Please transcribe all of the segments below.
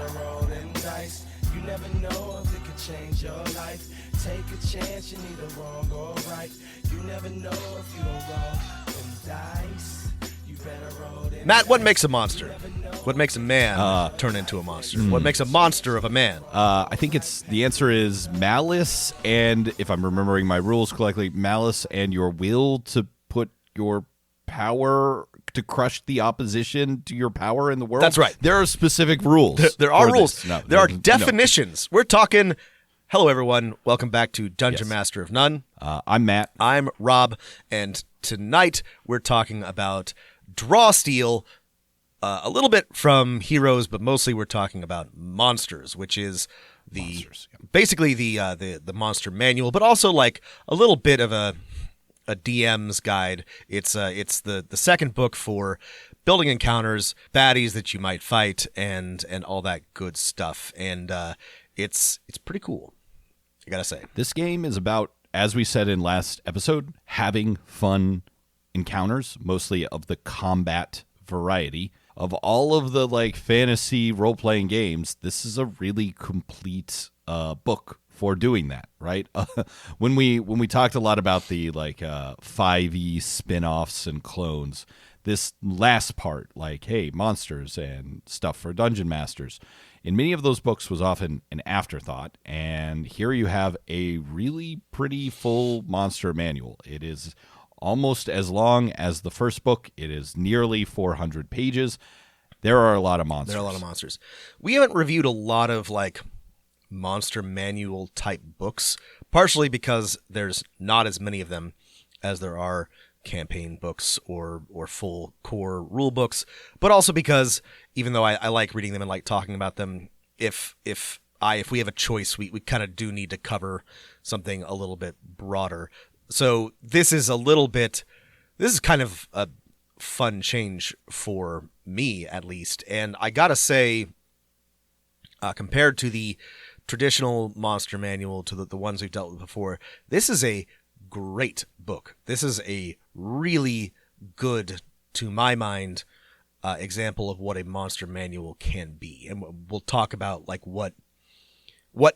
better rolling dice. You never know if it could change your life. Take a chance, you're neither wrong or right. You never know if you don't roll them dice. You better roll them Matt, what dice. makes a monster? What makes a man turn into a monster? What makes a monster of a man? I think the answer is malice, and if I'm remembering my rules correctly, malice and your will to put your power to crush the opposition to your power in the world. That's right. There are specific rules. There are for rules. this. No, there are no. definitions. We're talking. Hello, everyone. Welcome back to Dungeon Yes. Master of None. I'm Matt. I'm Rob, and tonight we're talking about Draw Steel. A little bit from Heroes, but mostly we're talking about Monsters, which is basically the monster manual, but also like a little bit of a DM's guide. It's the second book for building encounters, baddies that you might fight, and all that good stuff. And it's pretty cool, I gotta say. This game is about, as we said in last episode, having fun encounters, mostly of the combat variety. Of all of the like fantasy role-playing games, this is a really complete book for doing that, right? When we talked a lot about the like 5e spin-offs and clones, this last part, like, hey, monsters and stuff for dungeon masters, in many of those books was often an afterthought, and here you have a really pretty full monster manual. It is almost as long as the first book. It is nearly 400 pages. There are a lot of monsters. We haven't reviewed a lot of like monster manual type books, partially because there's not as many of them as there are campaign books or full core rule books, but also because even though I like reading them and like talking about them, if we have a choice, we kind of do need to cover something a little bit broader. So this is kind of a fun change for me, at least. And I gotta say, compared to the traditional monster manual, to the ones we've dealt with before, this is a great book. This is a really good, to my mind, example of what a monster manual can be. And we'll talk about like what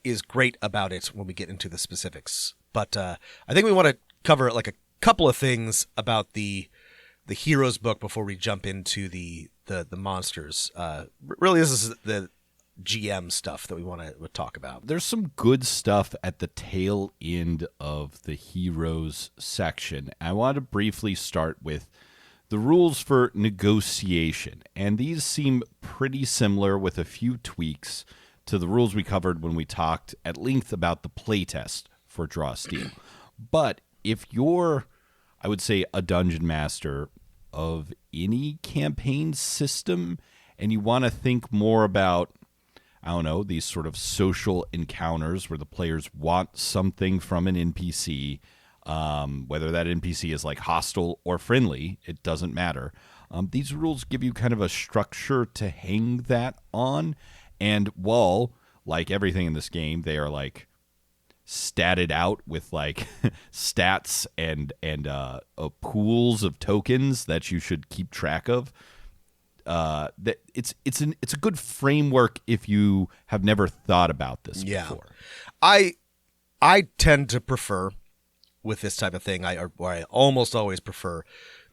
is great about it when we get into the specifics. But I think we want to cover like a couple of things about the Heroes book before we jump into the monsters. Really, this is the GM stuff that we want to talk about. There's some good stuff at the tail end of the Heroes section. I want to briefly start with the rules for negotiation, and these seem pretty similar with a few tweaks to the rules we covered when we talked at length about the playtest for Draw Steel. But if you're, I would say, a dungeon master of any campaign system and you want to think more about, I don't know, these sort of social encounters where the players want something from an NPC, whether that NPC is like hostile or friendly, it doesn't matter. These rules give you kind of a structure to hang that on. And while, like everything in this game, they are like statted out with like stats and pools of tokens that you should keep track of. That it's a good framework if you have never thought about this before. I tend to prefer with this type of thing. I almost always prefer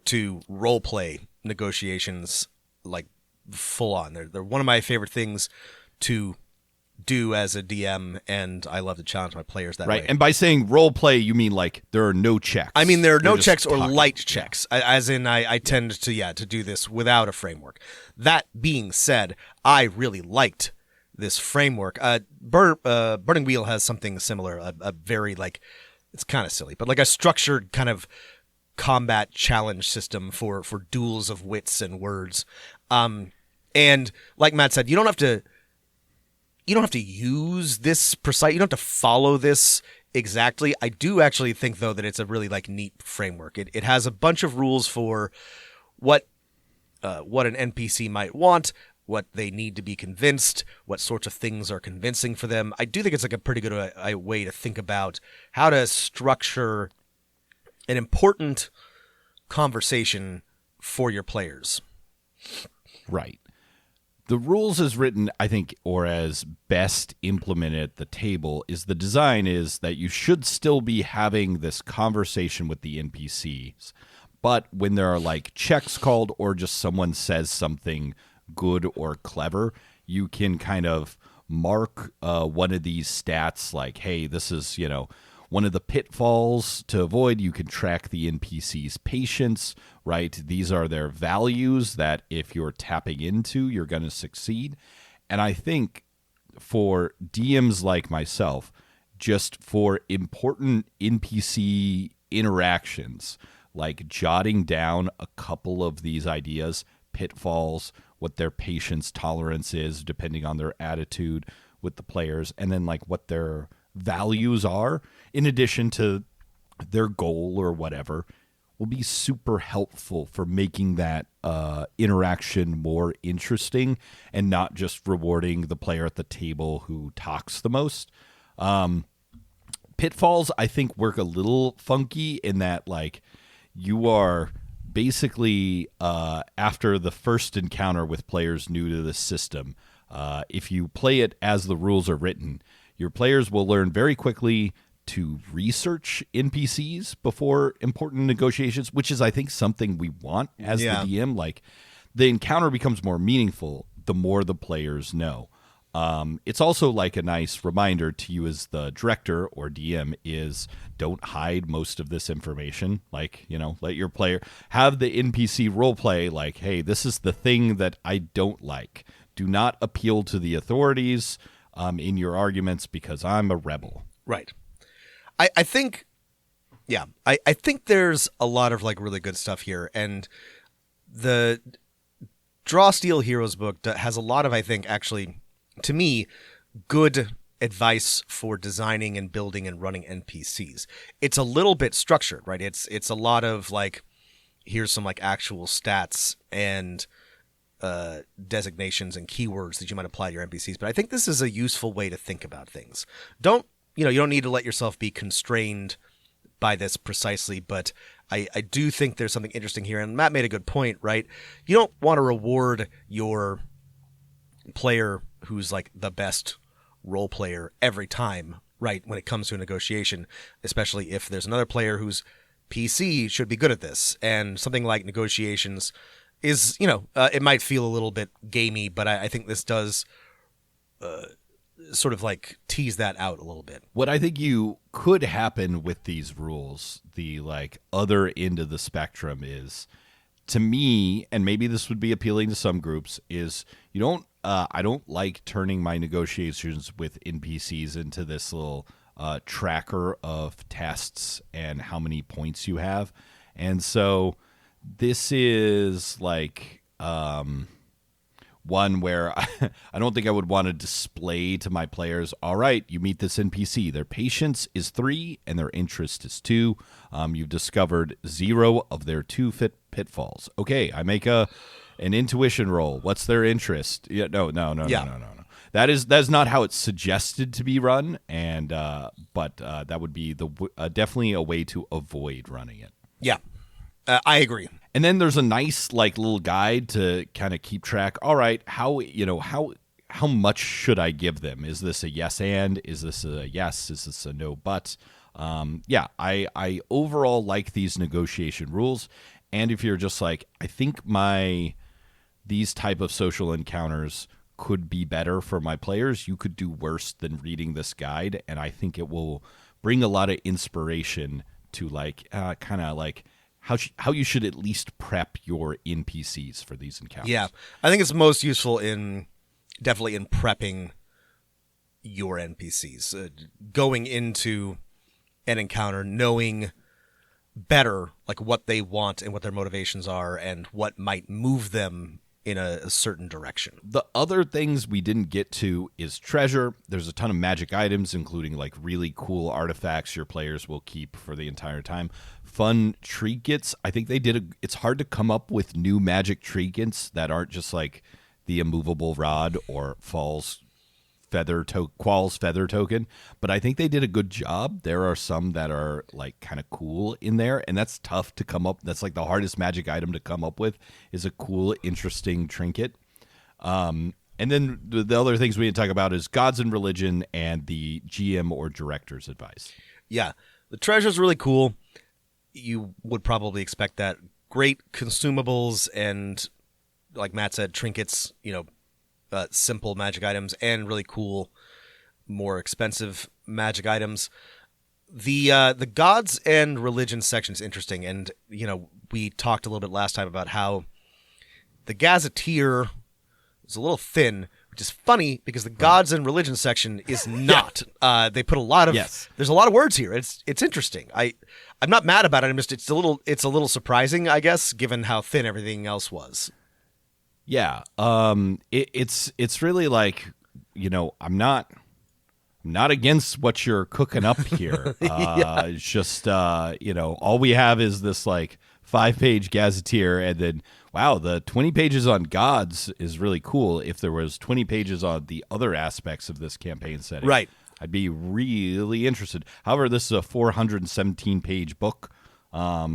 to role play negotiations like full on. They're one of my favorite things to do as a DM, and I love to challenge my players that way. Right, and by saying role play, you mean like there are no checks. I mean, there are no checks or talking. light checks, as in I tend to do this without a framework. That being said, I really liked this framework. Burning Wheel has something similar, a very like, it's kind of silly, but like a structured kind of combat challenge system for duels of wits and words. And like Matt said, you don't have to use this precise. You don't have to follow this exactly. I do actually think though that it's a really like neat framework. It has a bunch of rules for what an NPC might want, what they need to be convinced, what sorts of things are convincing for them. I do think it's like a pretty good way to think about how to structure an important conversation for your players. Right. The rules as written, I think, or as best implemented at the table, is the design is that you should still be having this conversation with the NPCs. But when there are like checks called or just someone says something good or clever, you can kind of mark one of these stats like, hey, this is, one of the pitfalls to avoid. You can track the NPC's patience, right? These are their values that if you're tapping into, you're going to succeed. And I think for DMs like myself, just for important NPC interactions, like jotting down a couple of these ideas, pitfalls, what their patience tolerance is, depending on their attitude with the players, and then like what their values are, in addition to their goal or whatever, will be super helpful for making that interaction more interesting and not just rewarding the player at the table who talks the most. Pitfalls, I think, work a little funky in that, like, you are basically, after the first encounter with players new to the system, if you play it as the rules are written, your players will learn very quickly to research NPCs before important negotiations, which is, I think, something we want as the DM. Like, the encounter becomes more meaningful the more the players know. It's also like a nice reminder to you as the director or DM is don't hide most of this information. Like, let your player have the NPC role play like, hey, this is the thing that I don't like. Do not appeal to the authorities in your arguments because I'm a rebel. Right. I think, I think there's a lot of like really good stuff here. And the Draw Steel Heroes book has a lot of, I think, actually, to me, good advice for designing and building and running NPCs. It's a little bit structured, right? It's a lot of like, here's some like actual stats and designations and keywords that you might apply to your NPCs. But I think this is a useful way to think about things. You don't need to let yourself be constrained by this precisely, but I do think there's something interesting here. And Matt made a good point, right? You don't want to reward your player who's like the best role player every time, right, when it comes to a negotiation, especially if there's another player whose PC should be good at this. And something like negotiations is, it might feel a little bit gamey, but I think this does sort of like tease that out a little bit. What I think you could happen with these rules, the like other end of the spectrum is, to me, and maybe this would be appealing to some groups, is I don't like turning my negotiations with NPCs into this little tracker of tests and how many points you have. And so this is like one where I don't think I would want to display to my players, all right, you meet this NPC. Their patience is 3 and their interest is 2. You've discovered 0 of their 2 pitfalls. Okay, I make an intuition roll. What's their interest? Yeah, no. That's not how it's suggested to be run, and but that would be definitely a way to avoid running it. Yeah, I agree. And then there's a nice like little guide to kind of keep track. All right, how much should I give them? Is this a yes and? Is this a yes? Is this a no but? I overall like these negotiation rules. And if you're just like, I think these type of social encounters could be better for my players, you could do worse than reading this guide. And I think it will bring a lot of inspiration to like kind of like how you should at least prep your NPCs for these encounters. Yeah, I think it's most useful definitely in prepping your NPCs, going into an encounter knowing better like what they want and what their motivations are and what might move them in a certain direction. The other things we didn't get to is treasure. There's a ton of magic items, including like really cool artifacts your players will keep for the entire time. Fun trinkets. I think it's hard to come up with new magic trinkets that aren't just like the immovable rod or Qual's feather token, but I think they did a good job. There are some that are like kind of cool in there, and that's tough to come up. That's like the hardest magic item to come up with is a cool, interesting trinket. And then the other things we didn't talk about is gods and religion and the GM or director's advice. Yeah, the treasure's really cool. You would probably expect that. Great consumables and, like Matt said, trinkets, simple magic items, and really cool, more expensive magic items. The gods and religion section is interesting, and we talked a little bit last time about how the gazetteer is a little thin, which is funny because the gods and religion section is not. They put a lot of there's a lot of words here. It's interesting. I'm not mad about it. It's a little surprising, I guess, given how thin everything else was. Yeah. It's really like, I'm not against what you're cooking up here. It's just all we have is this like 5-page gazetteer, and then wow, the 20 pages on gods is really cool. If there was 20 pages on the other aspects of this campaign setting, right, I'd be really interested. However, this is a 417-page book. I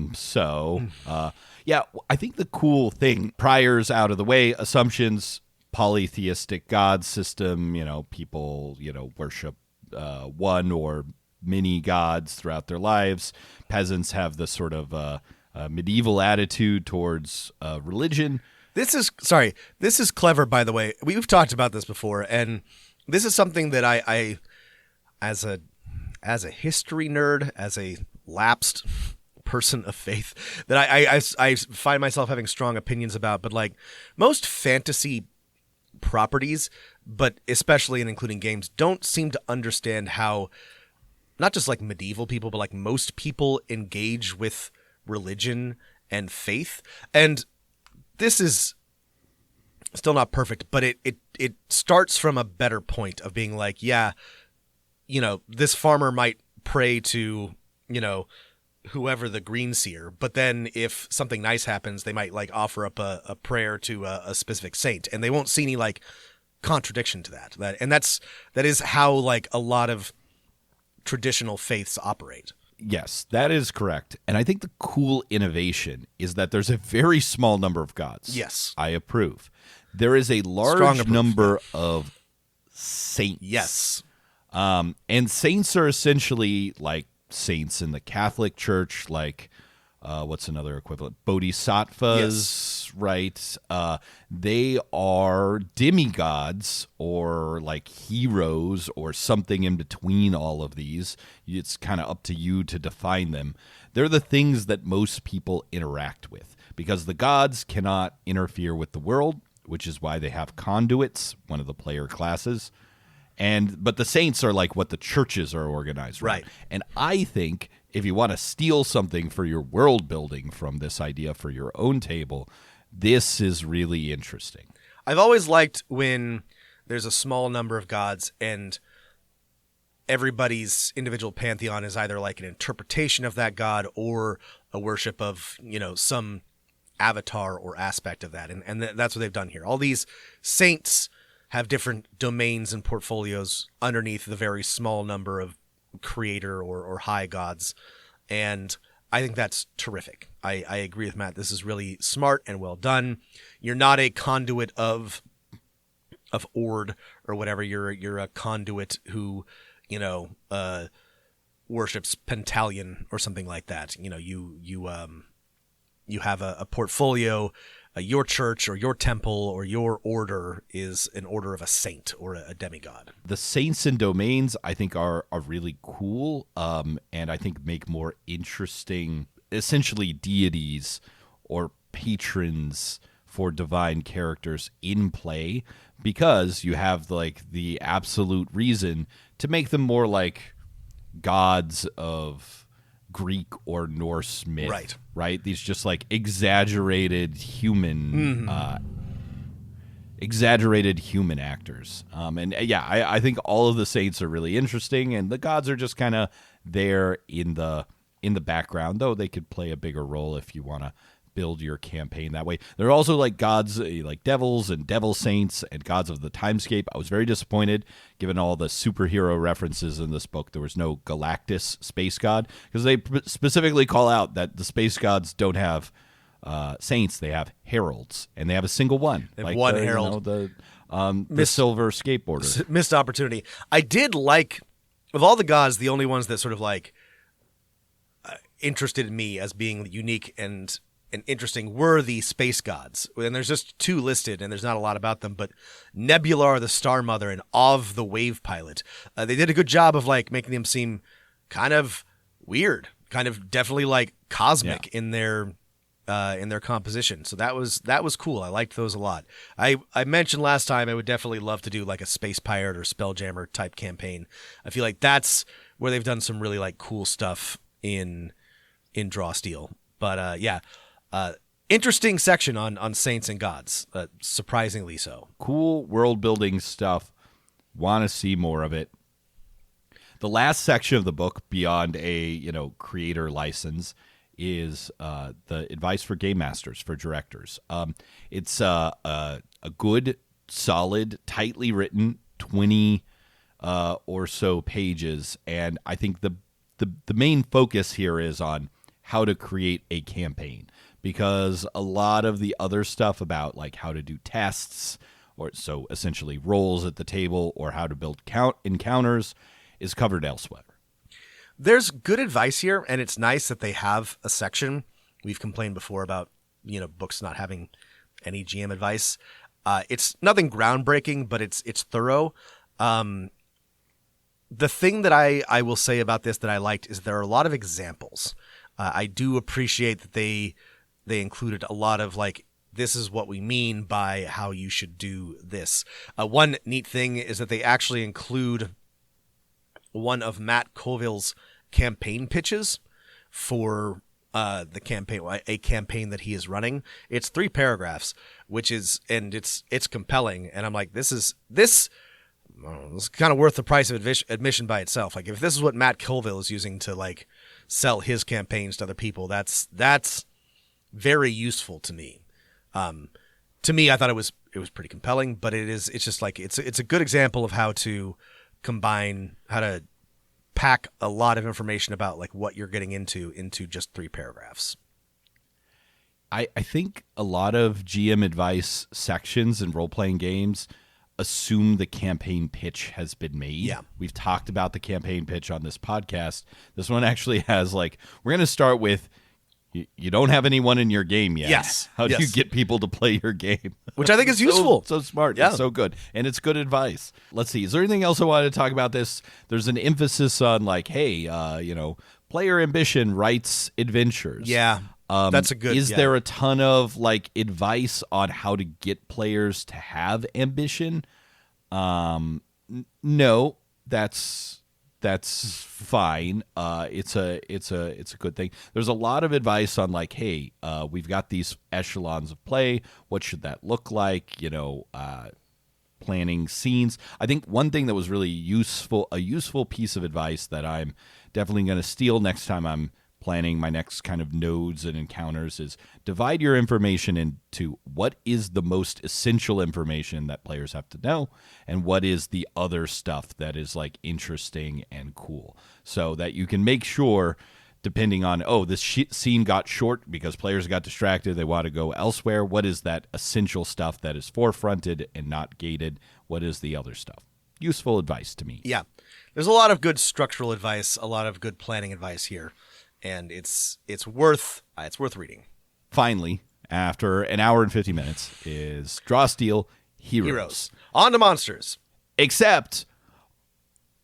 think the cool thing, priors out of the way, assumptions, polytheistic god system, people, worship one or many gods throughout their lives. Peasants have this sort of medieval attitude towards religion. This is clever, by the way. We've talked about this before, and this is something that I as a history nerd, as a lapsed person of faith, that I find myself having strong opinions about. But like most fantasy properties, but especially and including games, don't seem to understand how not just like medieval people, but like most people engage with religion and faith. And this is still not perfect, but it starts from a better point of being like, this farmer might pray to, whoever the green seer, but then if something nice happens, they might like offer up a prayer to a specific saint, and they won't see any like contradiction to that. That is how like a lot of traditional faiths operate. Yes, that is correct. And I think the cool innovation is that there's a very small number of gods. Yes. I approve. There is a large number of saints. Yes. And saints are essentially like saints in the Catholic Church, like what's another equivalent? Bodhisattvas, right? They are demigods or like heroes or something in between all of these. It's kind of up to you to define them. They're the things that most people interact with because the gods cannot interfere with the world, which is why they have conduits, one of the player classes. But the saints are like what the churches are organized around. Right. And I think if you want to steal something for your world building from this idea for your own table, this is really interesting. I've always liked when there's a small number of gods and everybody's individual pantheon is either like an interpretation of that god or a worship of, some avatar or aspect of that. And that's what they've done here. All these saints have different domains and portfolios underneath the very small number of creator or high gods. And I think that's terrific. I agree with Matt. This is really smart and well done. You're not a conduit of Ord or whatever. You're a conduit who, worships Pentalion or something like that. You have a portfolio. Your church or your temple or your order is an order of a saint or a demigod. The saints and domains, I think, are really cool, and I think make more interesting, essentially deities or patrons for divine characters in play, because you have like the absolute reason to make them more like gods of Greek or Norse myth, right? These just like exaggerated human actors. I think all of the saints are really interesting, and the gods are just kind of there in the background, though they could play a bigger role if you want to build your campaign that way. There are also like gods like devils and devil saints and gods of the timescape. I was very disappointed given all the superhero references in this book. There was no Galactus space god, because they specifically call out that the space gods don't have Saints, they have heralds, and they have a single one. They have one herald. The silver skateboarder. Missed opportunity. I did like, of all the gods, the only ones that sort of like interested me as being unique and interesting were the space gods. And there's just 2 listed, and there's not a lot about them, but Nebular, the Star Mother, and Ov, the Wave Pilot. They did a good job of like making them seem kind of weird, kind of definitely like cosmic in their composition. So that was cool. I liked those a lot. I mentioned last time I would definitely love to do like a Space Pirate or Spelljammer type campaign. I feel like that's where they've done some really like cool stuff in Draw Steel. But interesting section on Saints and Gods, surprisingly so. Cool world building stuff. Want to see more of it. The last section of the book, beyond a creator license, is the advice for game masters, for directors. It's a good, solid, tightly written 20 or so pages, and I think the main focus here is on how to create a campaign, because a lot of the other stuff about like how to do tests, or so essentially roles at the table, or how to build encounters is covered elsewhere. There's good advice here, and it's nice that they have a section. We've complained before about books not having any GM advice. It's nothing groundbreaking, but it's thorough. The thing that I will say about this that I liked is there are a lot of examples. I do appreciate that they included a lot of like, this is what we mean by how you should do this. One neat thing is that they actually include one of Matt Colville's campaign pitches for the campaign, a campaign that he is running. It's 3 paragraphs, it's compelling. And I'm like, this kind of worth the price of admission by itself. Like, if this is what Matt Colville is using to like sell his campaigns to other people, that's very useful to me. To me, I thought it was pretty compelling, but it's just like, it's a good example of how to combine, how to pack a lot of information about like what you're getting into just 3 paragraphs. I think a lot of GM advice sections in role-playing games assume the campaign pitch has been made. Yeah. We've talked about the campaign pitch on this podcast. This one actually has like, we're going to start with, you don't have anyone in your game yet. Yes. How do you get people to play your game? Which I think is useful. So smart. Yeah. It's so good. And it's good advice. Let's see. Is there anything else I wanted to talk about this? There's an emphasis on like, hey, player ambition writes adventures. Yeah. That's a good. Is there a ton of like advice on how to get players to have ambition? No, that's fine. It's a good thing. There's a lot of advice on like, hey, we've got these echelons of play. What should that look like? Planning scenes. I think one thing that was really useful, a useful piece of advice that I'm definitely going to steal next time I'm planning my next kind of nodes and encounters, is divide your information into what is the most essential information that players have to know, and what is the other stuff that is like interesting and cool, so that you can make sure, depending on, this scene got short because players got distracted, they want to go elsewhere, what is that essential stuff that is forefronted and not gated? What is the other stuff? Useful advice to me. Yeah. There's a lot of good structural advice, a lot of good planning advice here. And it's worth reading. Finally, after an hour and 50 minutes, is Draw Steel Heroes. On to monsters. Except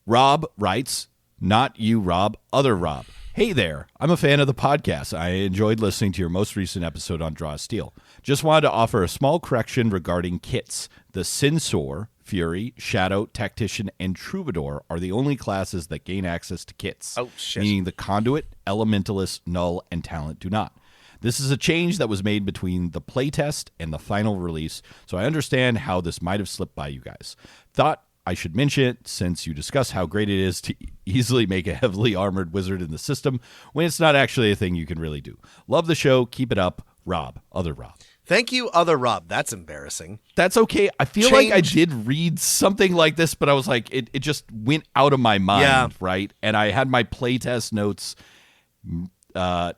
Rob writes, not you, Rob, other Rob. Hey there, I'm a fan of the podcast. I enjoyed listening to your most recent episode on Draw Steel. Just wanted to offer a small correction regarding kits. The Censor, Fury, Shadow, Tactician, and Troubadour are the only classes that gain access to kits. Oh, shit. Meaning the Conduit, Elementalist, Null, and Talent do not. This is a change that was made between the playtest and the final release, so I understand how this might have slipped by you guys. Thought I should mention it since you discuss how great it is to easily make a heavily armored wizard in the system when it's not actually a thing you can really do. Love the show. Keep it up. Rob, other Rob. Thank you, other Rob. That's embarrassing. That's okay. I feel like I did read something like this, but I was like, it just went out of my mind, right? And I had my playtest notes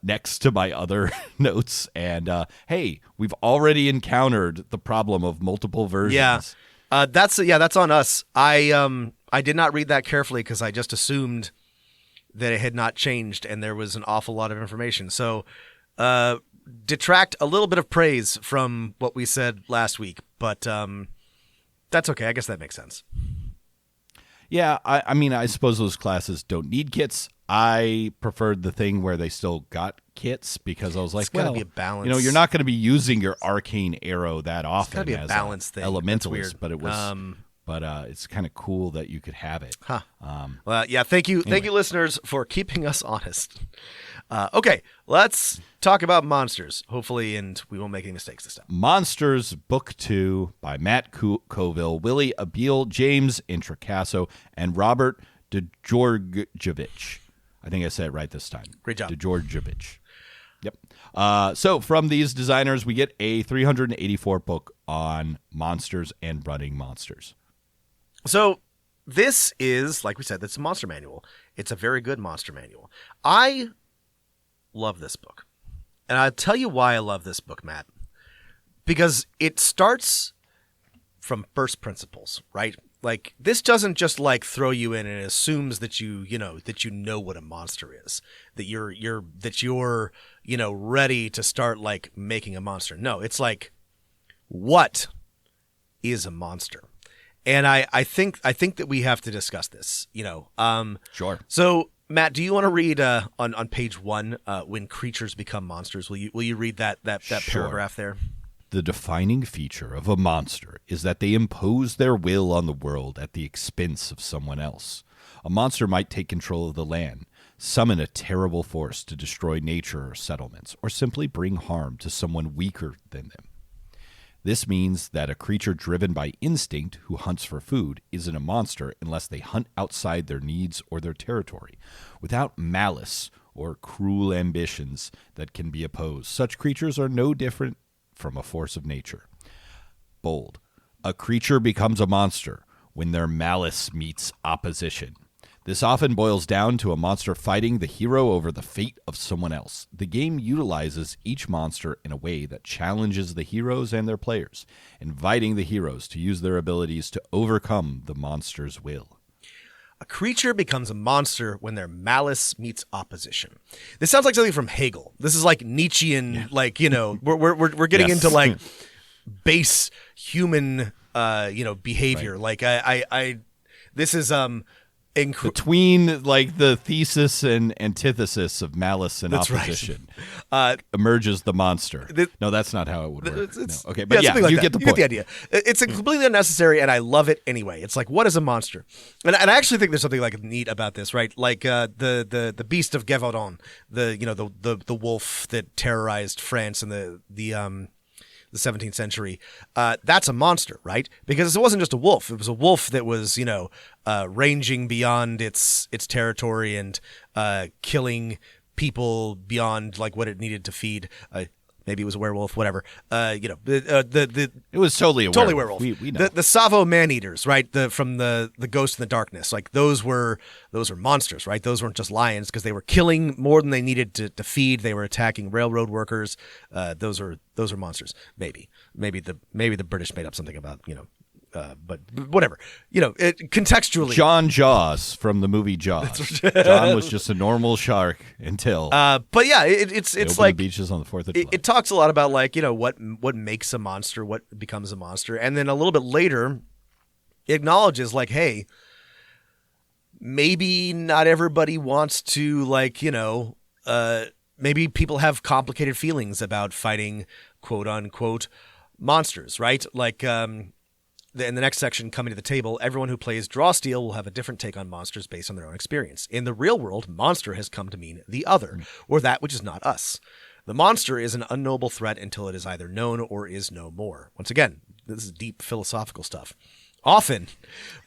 next to my other notes. And hey, we've already encountered the problem of multiple versions. Yeah, that's on us. I did not read that carefully because I just assumed that it had not changed and there was an awful lot of information. So detract a little bit of praise from what we said last week, but that's okay. I guess that makes sense. Yeah, I mean, I suppose those classes don't need kits. I preferred the thing where they still got kits because I was like, It's gotta be a balance. You know, you're not going to be using your arcane arrow that often. It's gotta be a as balance thing. Elementalist, That's weird. but it was. But it's kind of cool that you could have it. Huh. Well, yeah. Thank you, listeners, for keeping us honest. Okay, let's talk about monsters. Hopefully, and we won't make any mistakes this time. Monsters, Book 2 by Matt Colville, Willie Abiel, James Introcaso, and Robert Djordjevic. I think I said it right this time. Great job. Djordjevic. Yep. So from these designers, we get a 384 book on monsters and running monsters. So this is, like we said, that's a monster manual. It's a very good monster manual. I love this book. And I'll tell you why I love this book, Matt. Because it starts from first principles, right? Like, this doesn't just like throw you in and assumes that you know what a monster is, that you're ready to start like making a monster. No, it's like, what is a monster? And I think that we have to discuss this, Sure. So Matt, do you want to read on page 1 when creatures become monsters? Will you read that Sure. paragraph there? The defining feature of a monster is that they impose their will on the world at the expense of someone else. A monster might take control of the land, summon a terrible force to destroy nature or settlements, or simply bring harm to someone weaker than them. This means that a creature driven by instinct who hunts for food isn't a monster unless they hunt outside their needs or their territory, without malice or cruel ambitions that can be opposed. Such creatures are no different from a force of nature. Bold. A creature becomes a monster when their malice meets opposition. This often boils down to a monster fighting the hero over the fate of someone else. The game utilizes each monster in a way that challenges the heroes and their players, inviting the heroes to use their abilities to overcome the monster's will. A creature becomes a monster when their malice meets opposition. This sounds like something from Hegel. This is like Nietzschean, we're getting Yes. into like base human, behavior. Right. Like this is Between like the thesis and antithesis of malice and That's right. opposition emerges the monster. No, that's not how it would work. No. Okay, but something like you that. get the You point. get the idea. It's completely unnecessary, and I love it anyway. It's like, what is a monster? And I actually think there's something like neat about this, right? Like the beast of Gévaudan, the wolf that terrorized France in the 17th century. That's a monster, right? Because it wasn't just a wolf. It was a wolf that was, ranging beyond its territory and killing people beyond like what it needed to feed. Maybe it was a werewolf, whatever. It was totally a werewolf. We know. The Savo man-eaters, right? From the Ghost in the Darkness. Like those were monsters, right? Those weren't just lions because they were killing more than they needed to feed. They were attacking railroad workers. Those are monsters. Maybe the British made up something about but whatever. Contextually. John Jaws from the movie Jaws. John was just a normal shark until but yeah, it's like the beaches on the 4th of July. It talks a lot about like what makes a monster, what becomes a monster, and then a little bit later, it acknowledges like, hey, maybe not everybody wants to like maybe people have complicated feelings about fighting quote unquote monsters, right? Like in the next section, coming to the table, everyone who plays Draw Steel will have a different take on monsters based on their own experience. In the real world, monster has come to mean the other, or that which is not us. The monster is an unknowable threat until it is either known or is no more. Once again, this is deep philosophical stuff. Often,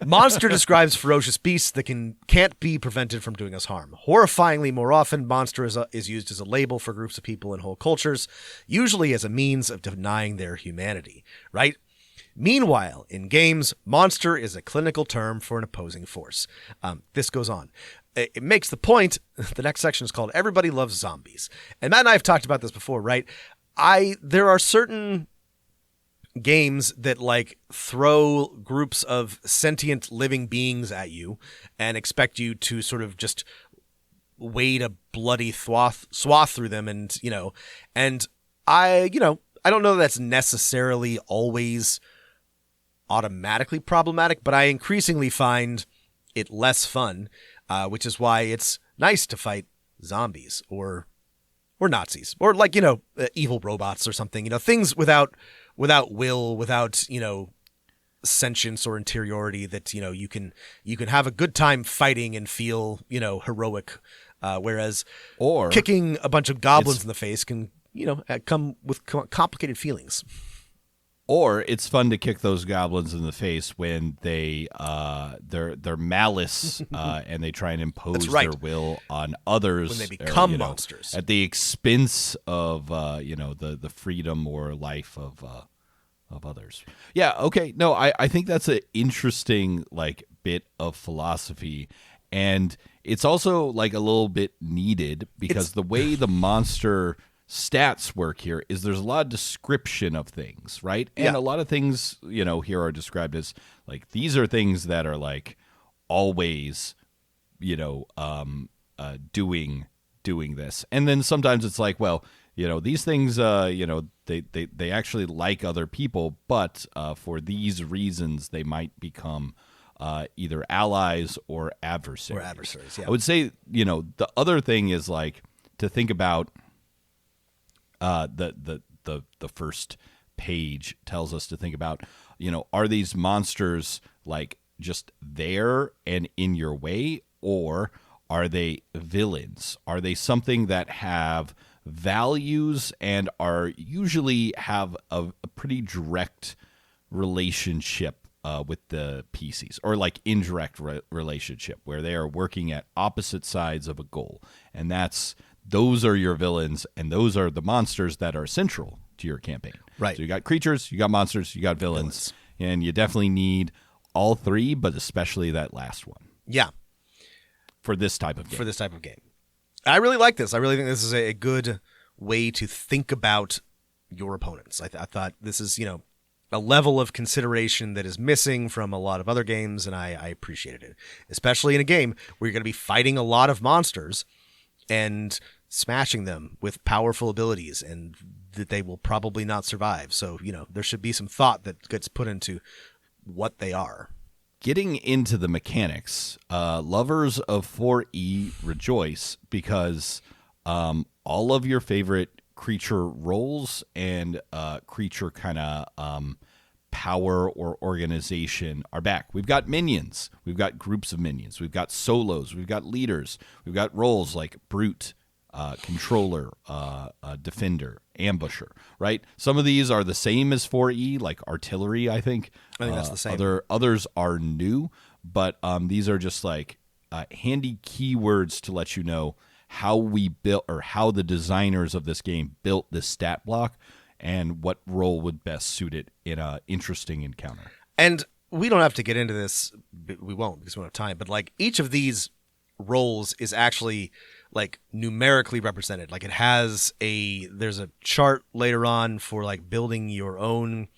monster describes ferocious beasts that can't be prevented from doing us harm. Horrifyingly more often, monster is used as a label for groups of people and whole cultures, usually as a means of denying their humanity, right? Meanwhile, in games, monster is a clinical term for an opposing force. This goes on. it makes the point. The next section is called "Everybody Loves Zombies," and Matt and I have talked about this before, right? There are certain games that like throw groups of sentient living beings at you and expect you to sort of just wade a bloody swath through them, and I don't know that that's necessarily always automatically problematic, but I increasingly find it less fun, which is why it's nice to fight zombies or Nazis or like evil robots or something, things without will, without sentience or interiority that you can have a good time fighting and feel heroic, whereas or kicking a bunch of goblins in the face can come with complicated feelings. Or it's fun to kick those goblins in the face when they're malice and they try and impose their will on others when they become monsters at the expense of the freedom or life of others. Yeah. Okay. No, I think that's an interesting bit of philosophy, and it's also a little bit needed because the way the monster stats work here is there's a lot of description of things, right? And a lot of things, here are described as these are things that are always, doing this. And then sometimes it's these things, they actually like other people, but for these reasons, they might become either allies or adversaries. Yeah. I would say, the other thing is to think about. The first page tells us to think about, are these monsters just there and in your way, or are they villains? Are they something that have values and are usually have a pretty direct relationship with the PCs, or indirect relationship where they are working at opposite sides of a goal, and those are your villains, and those are the monsters that are central to your campaign. Right. So you got creatures, you got monsters, you got villains. And you definitely need all three, but especially that last one. Yeah. For this type of game. I really like this. I really think this is a good way to think about your opponents. I thought this is, a level of consideration that is missing from a lot of other games, and I appreciated it. Especially in a game where you're going to be fighting a lot of monsters and smashing them with powerful abilities, and that they will probably not survive. So, there should be some thought that gets put into what they are. Getting into the mechanics, lovers of 4E rejoice because all of your favorite creature roles and creature kind of power or organization are back. We've got minions. We've got groups of minions. We've got solos. We've got leaders. We've got roles like brute, controller, defender, ambusher, right? Some of these are the same as 4E, like artillery, I think. I think that's the same. Others are new, but these are just handy keywords to let you know how we built, or how the designers of this game built this stat block, and what role would best suit it in an interesting encounter. And we don't have to get into this. We won't because we don't have time. But each of these roles is actually numerically represented. There's a chart later on for building your own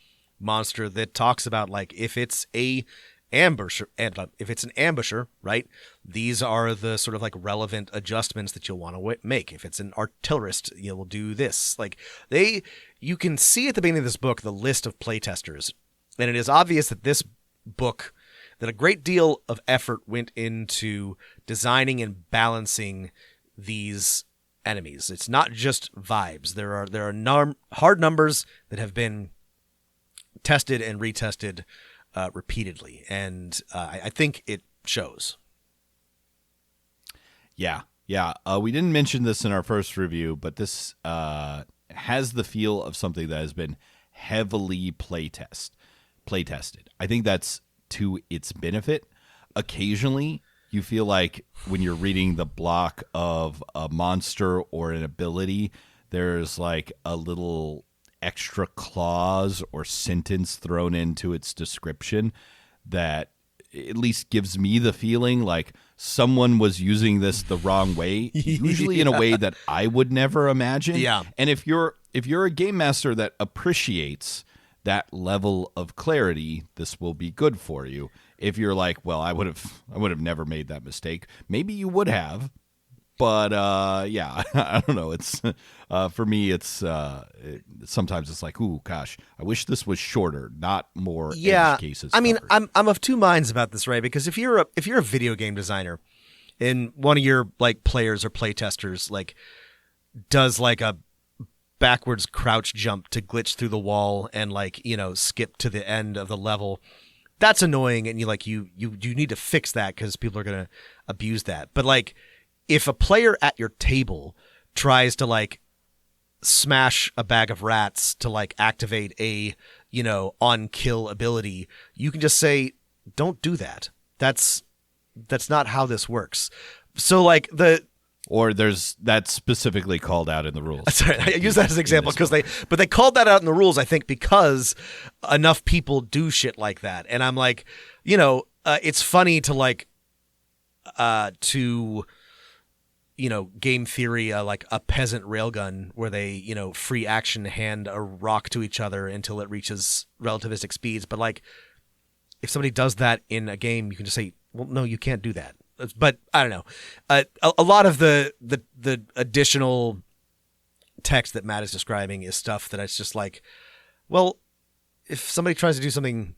monster that talks about if it's a ambusher, and if it's an ambusher, right, these are the sort of relevant adjustments that you'll want to make. If it's an artillerist, you'll do this. You can see at the beginning of this book the list of playtesters, and it is obvious that this book, that a great deal of effort went into designing and balancing these enemies. It's not just vibes. There are hard numbers that have been tested and retested repeatedly, and I think it shows. Yeah. We didn't mention this in our first review, but this has the feel of something that has been heavily playtested. I think that's to its benefit. Occasionally, you feel like when you're reading the block of a monster or an ability, there's a little extra clause or sentence thrown into its description that at least gives me the feeling like someone was using this the wrong way, usually in a way that I would never imagine. Yeah. And if you're a game master that appreciates that level of clarity, this will be good for you. If you're like, well, I would have never made that mistake. Maybe you would have, but yeah, I don't know. It's for me. It's sometimes it's like, ooh, gosh, I wish this was shorter, not more edge cases. I mean, covered. I'm of two minds about this, right? Because if you're a video game designer, and one of your like players or playtesters like does like a backwards crouch jump to glitch through the wall and like skip to the end of the level, that's annoying, and you need to fix that because people are gonna abuse that. But like, if a player at your table tries to like smash a bag of rats to like activate a on kill ability, you can just say, don't do that. That's not how this works. So like that's specifically called out in the rules. Sorry, I use that as an example because they called that out in the rules, I think, because enough people do shit like that. And I'm like, it's funny to like game theory, like a peasant railgun where they, free action hand a rock to each other until it reaches relativistic speeds. But like, if somebody does that in a game, you can just say, well, no, you can't do that. But I don't know. A lot of the additional text that Matt is describing is stuff that it's just like, well, if somebody tries to do something,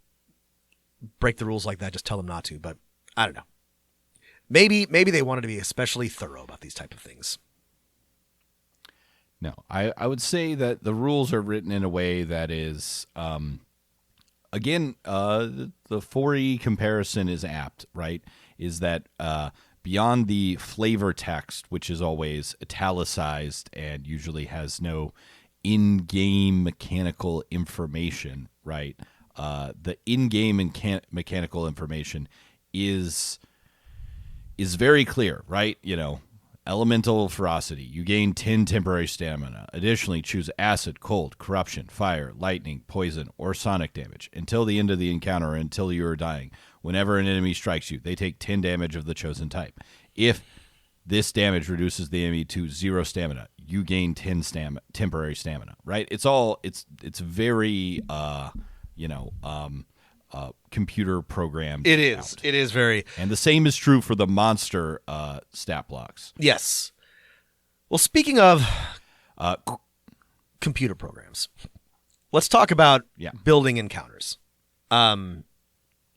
break the rules like that, just tell them not to. But I don't know. Maybe they wanted to be especially thorough about these type of things. No, I would say that the rules are written in a way that is, again, the 4E comparison is apt, right? Is that beyond the flavor text, which is always italicized and usually has no in-game mechanical information, right? The in-game mechanical information is very clear, right? Elemental ferocity. You gain 10 temporary stamina. Additionally, choose acid, cold, corruption, fire, lightning, poison, or sonic damage until the end of the encounter or until you are dying. Whenever an enemy strikes you, they take 10 damage of the chosen type. If this damage reduces the enemy to 0 stamina, you gain 10 temporary stamina, right? It's very, computer programmed. It is. Out. It is very. And the same is true for the monster stat blocks. Yes. Well, speaking of computer programs, let's talk about building encounters.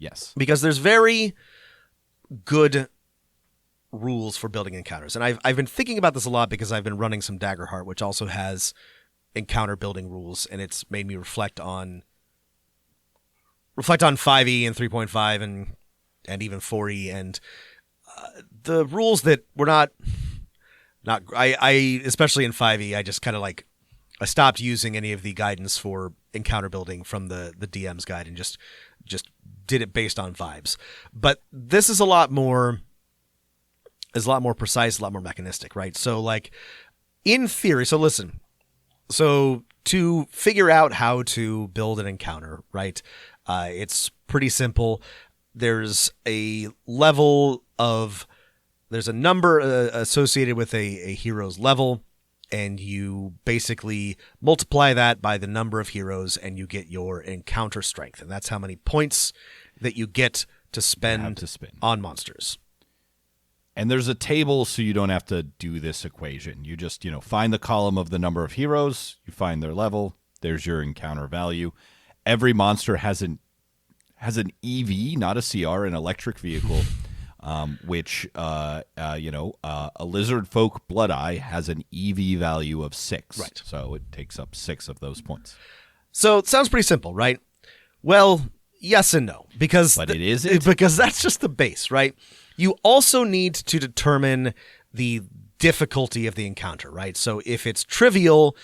Yes. Because there's very good rules for building encounters. And I've been thinking about this a lot because I've been running some Daggerheart, which also has encounter building rules, and it's made me reflect on 5e and 3.5 and even 4e, and the rules that were not I especially in 5e, I just kind of like I stopped using any of the guidance for encounter building from the DM's guide and just did it based on vibes. But this is a lot more precise, a lot more mechanistic, right? So like in theory, so listen. So to figure out how to build an encounter, right? It's pretty simple. There's a number associated with a hero's level, and you basically multiply that by the number of heroes, and you get your encounter strength, and that's how many points that you get to spend on monsters. And there's a table, so you don't have to do this equation. You just, find the column of the number of heroes, you find their level, there's your encounter value. Every monster has an EV, not a CR, an electric vehicle, which, a lizard folk Blood Eye has an EV value of 6. Right. So it takes up 6 of those points. So it sounds pretty simple, right? Well, yes and no. Because that's just the base, right? You also need to determine the difficulty of the encounter, right? So if it's trivial,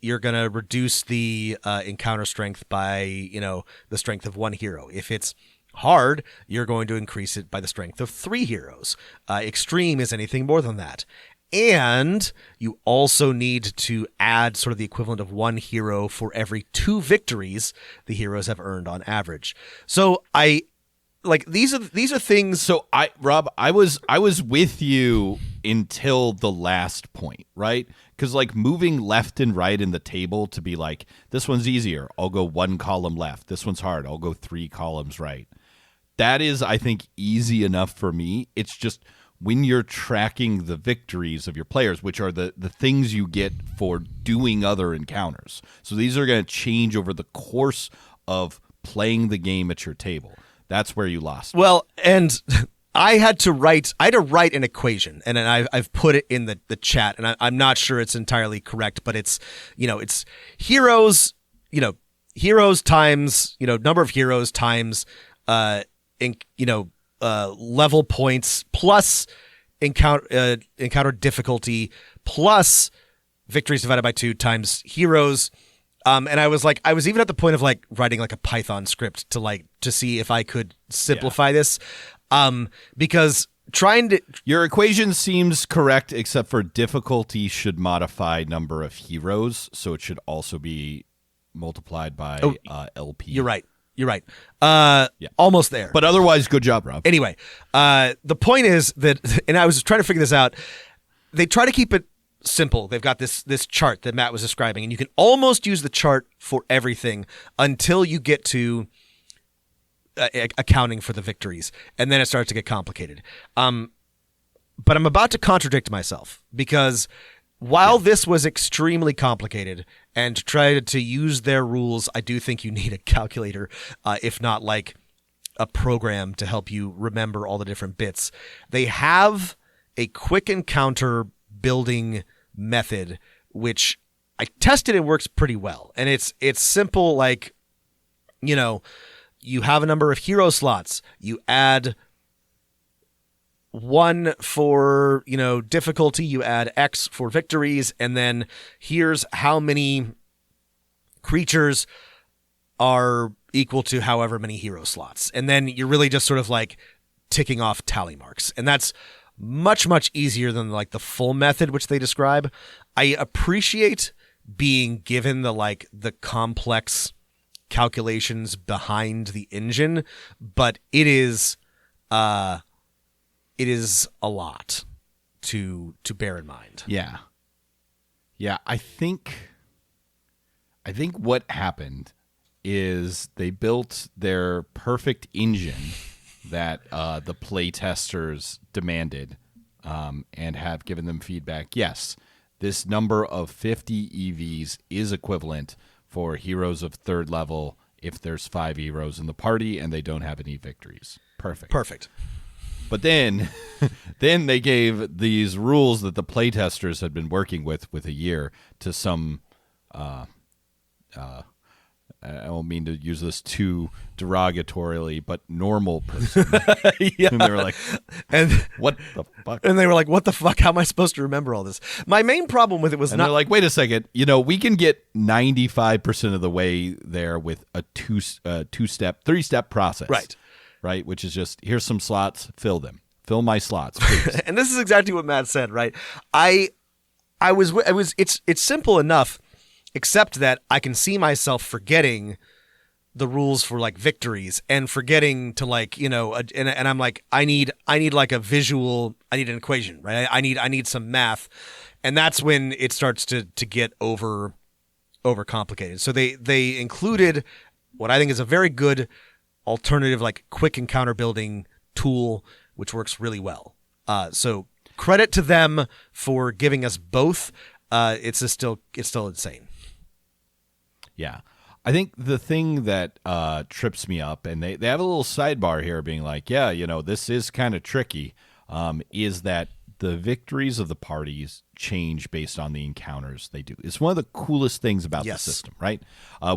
you're going to reduce the encounter strength by, the strength of 1 hero. If it's hard, you're going to increase it by the strength of 3 heroes. Extreme is anything more than that. And you also need to add sort of the equivalent of 1 hero for every 2 victories the heroes have earned on average. So like these are things. So Rob, I was with you until the last point, right? Because like moving left and right in the table to be like, this one's easier, I'll go 1 column left. This one's hard, I'll go 3 columns right. That is, I think, easy enough for me. It's just when you're tracking the victories of your players, which are the things you get for doing other encounters. So these are going to change over the course of playing the game at your table. That's where you lost. Well, and I had to write an equation, and I've put it in the chat, and I'm not sure it's entirely correct, but it's heroes, heroes times, number of heroes times, level points plus encounter difficulty plus victories divided by 2 times heroes. And I was even at the point of like writing like a Python script to see if I could simplify this, because your equation seems correct, except for difficulty should modify number of heroes, so it should also be multiplied by LP. You're right. Almost there. But otherwise, good job, Rob. Anyway, the point is that, and I was trying to figure this out. They try to keep it simple. They've got this chart that Matt was describing, and you can almost use the chart for everything until you get to accounting for the victories, and then it starts to get complicated. But I'm about to contradict myself, because while this was extremely complicated and to try to use their rules, I do think you need a calculator, if not like a program to help you remember all the different bits. They have a quick encounter building method, which I tested and works pretty well. And it's simple, like, you have a number of hero slots. You add 1 for, difficulty, you add X for victories, and then here's how many creatures are equal to however many hero slots. And then you're really just sort of like ticking off tally marks. And that's much, much easier than like the full method, which they describe. I appreciate being given the complex calculations behind the engine, but it is a lot to bear in mind. Yeah. I think what happened is they built their perfect engine that the play testers demanded, and have given them feedback. Yes, this number of 50 EVs is equivalent for heroes of 3rd level if there's 5 heroes in the party and they don't have any victories. Perfect. But then they gave these rules that the playtesters had been working with a year to some I don't mean to use this too derogatorily, but normal person. Yeah. And they were like, and what the fuck? And they were like, what the fuck? How am I supposed to remember all this? My main problem with it was they're like, wait a second, we can get 95% of the way there with a 3-step process. Right, which is just, here's some slots, fill them. Fill my slots, please. And this is exactly what Matt said, right? It's simple enough, except that I can see myself forgetting the rules for like victories and forgetting to like, and I'm like, I need like a visual, I need an equation, right? I need some math. And that's when it starts to get over complicated. So they included what I think is a very good alternative, like quick encounter building tool, which works really well. So credit to them for giving us both. It's still insane. Yeah. I think the thing that trips me up, and they have a little sidebar here being like, this is kind of tricky, is that the victories of the parties change based on the encounters they do. It's one of the coolest things about the system, right?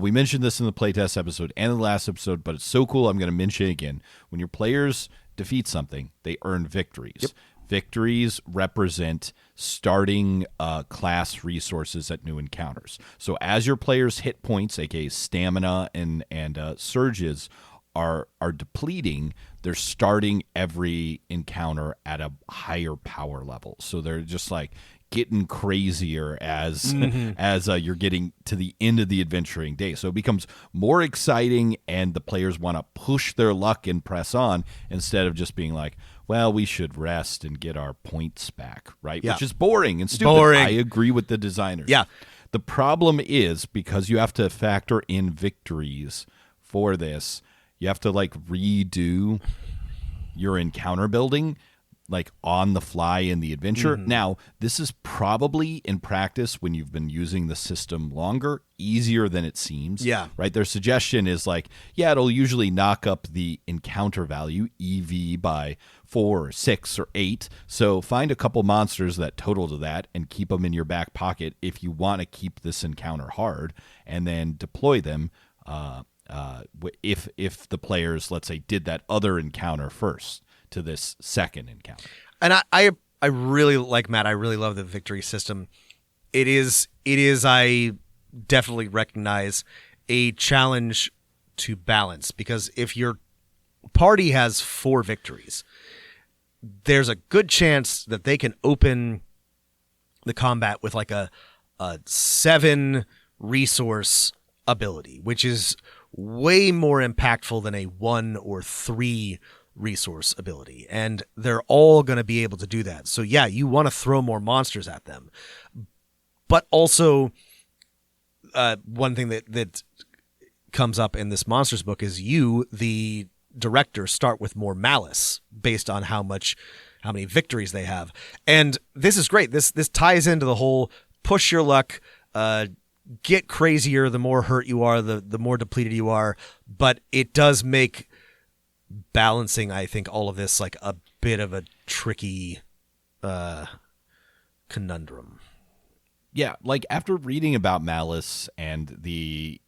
We mentioned this in the playtest episode and the last episode, but it's so cool I'm going to mention it again. When your players defeat something, they earn victories. Yep. Victories represent starting class resources at new encounters. So as your players' hit points, aka stamina and surges, are depleting, they're starting every encounter at a higher power level. So they're just like getting crazier as you're getting to the end of the adventuring day. So it becomes more exciting, and the players want to push their luck and press on instead of just being like, well, we should rest and get our points back, right? Yeah. Which is boring and stupid. Boring. I agree with the designers. Yeah. The problem is, because you have to factor in victories for this, you have to like redo your encounter building like on the fly in the adventure. Now, this is probably in practice, when you've been using the system longer, easier than it seems. Yeah. Right? Their suggestion is like, yeah, it'll usually knock up the encounter value, EV, by 4 or 6 or 8. So find a couple monsters that total to that and keep them in your back pocket if you want to keep this encounter hard, and then deploy them if the players, let's say, did that other encounter first to this second encounter. And I really like, Matt, I really love the victory system. It is I definitely recognize a challenge to balance, because if your party has 4 victories, there's a good chance that they can open the combat with like a 7 resource ability, which is way more impactful than a 1 or 3 resource ability, and they're all going to be able to do that. So yeah, you want to throw more monsters at them, but also one thing that comes up in this monsters book is you, the director, start with more malice based on how many victories they have. And this is great. This ties into the whole push your luck, get crazier the more hurt you are, the more depleted you are, but it does make balancing, I think, all of this like a bit of a tricky conundrum. Yeah, like after reading about Malice and the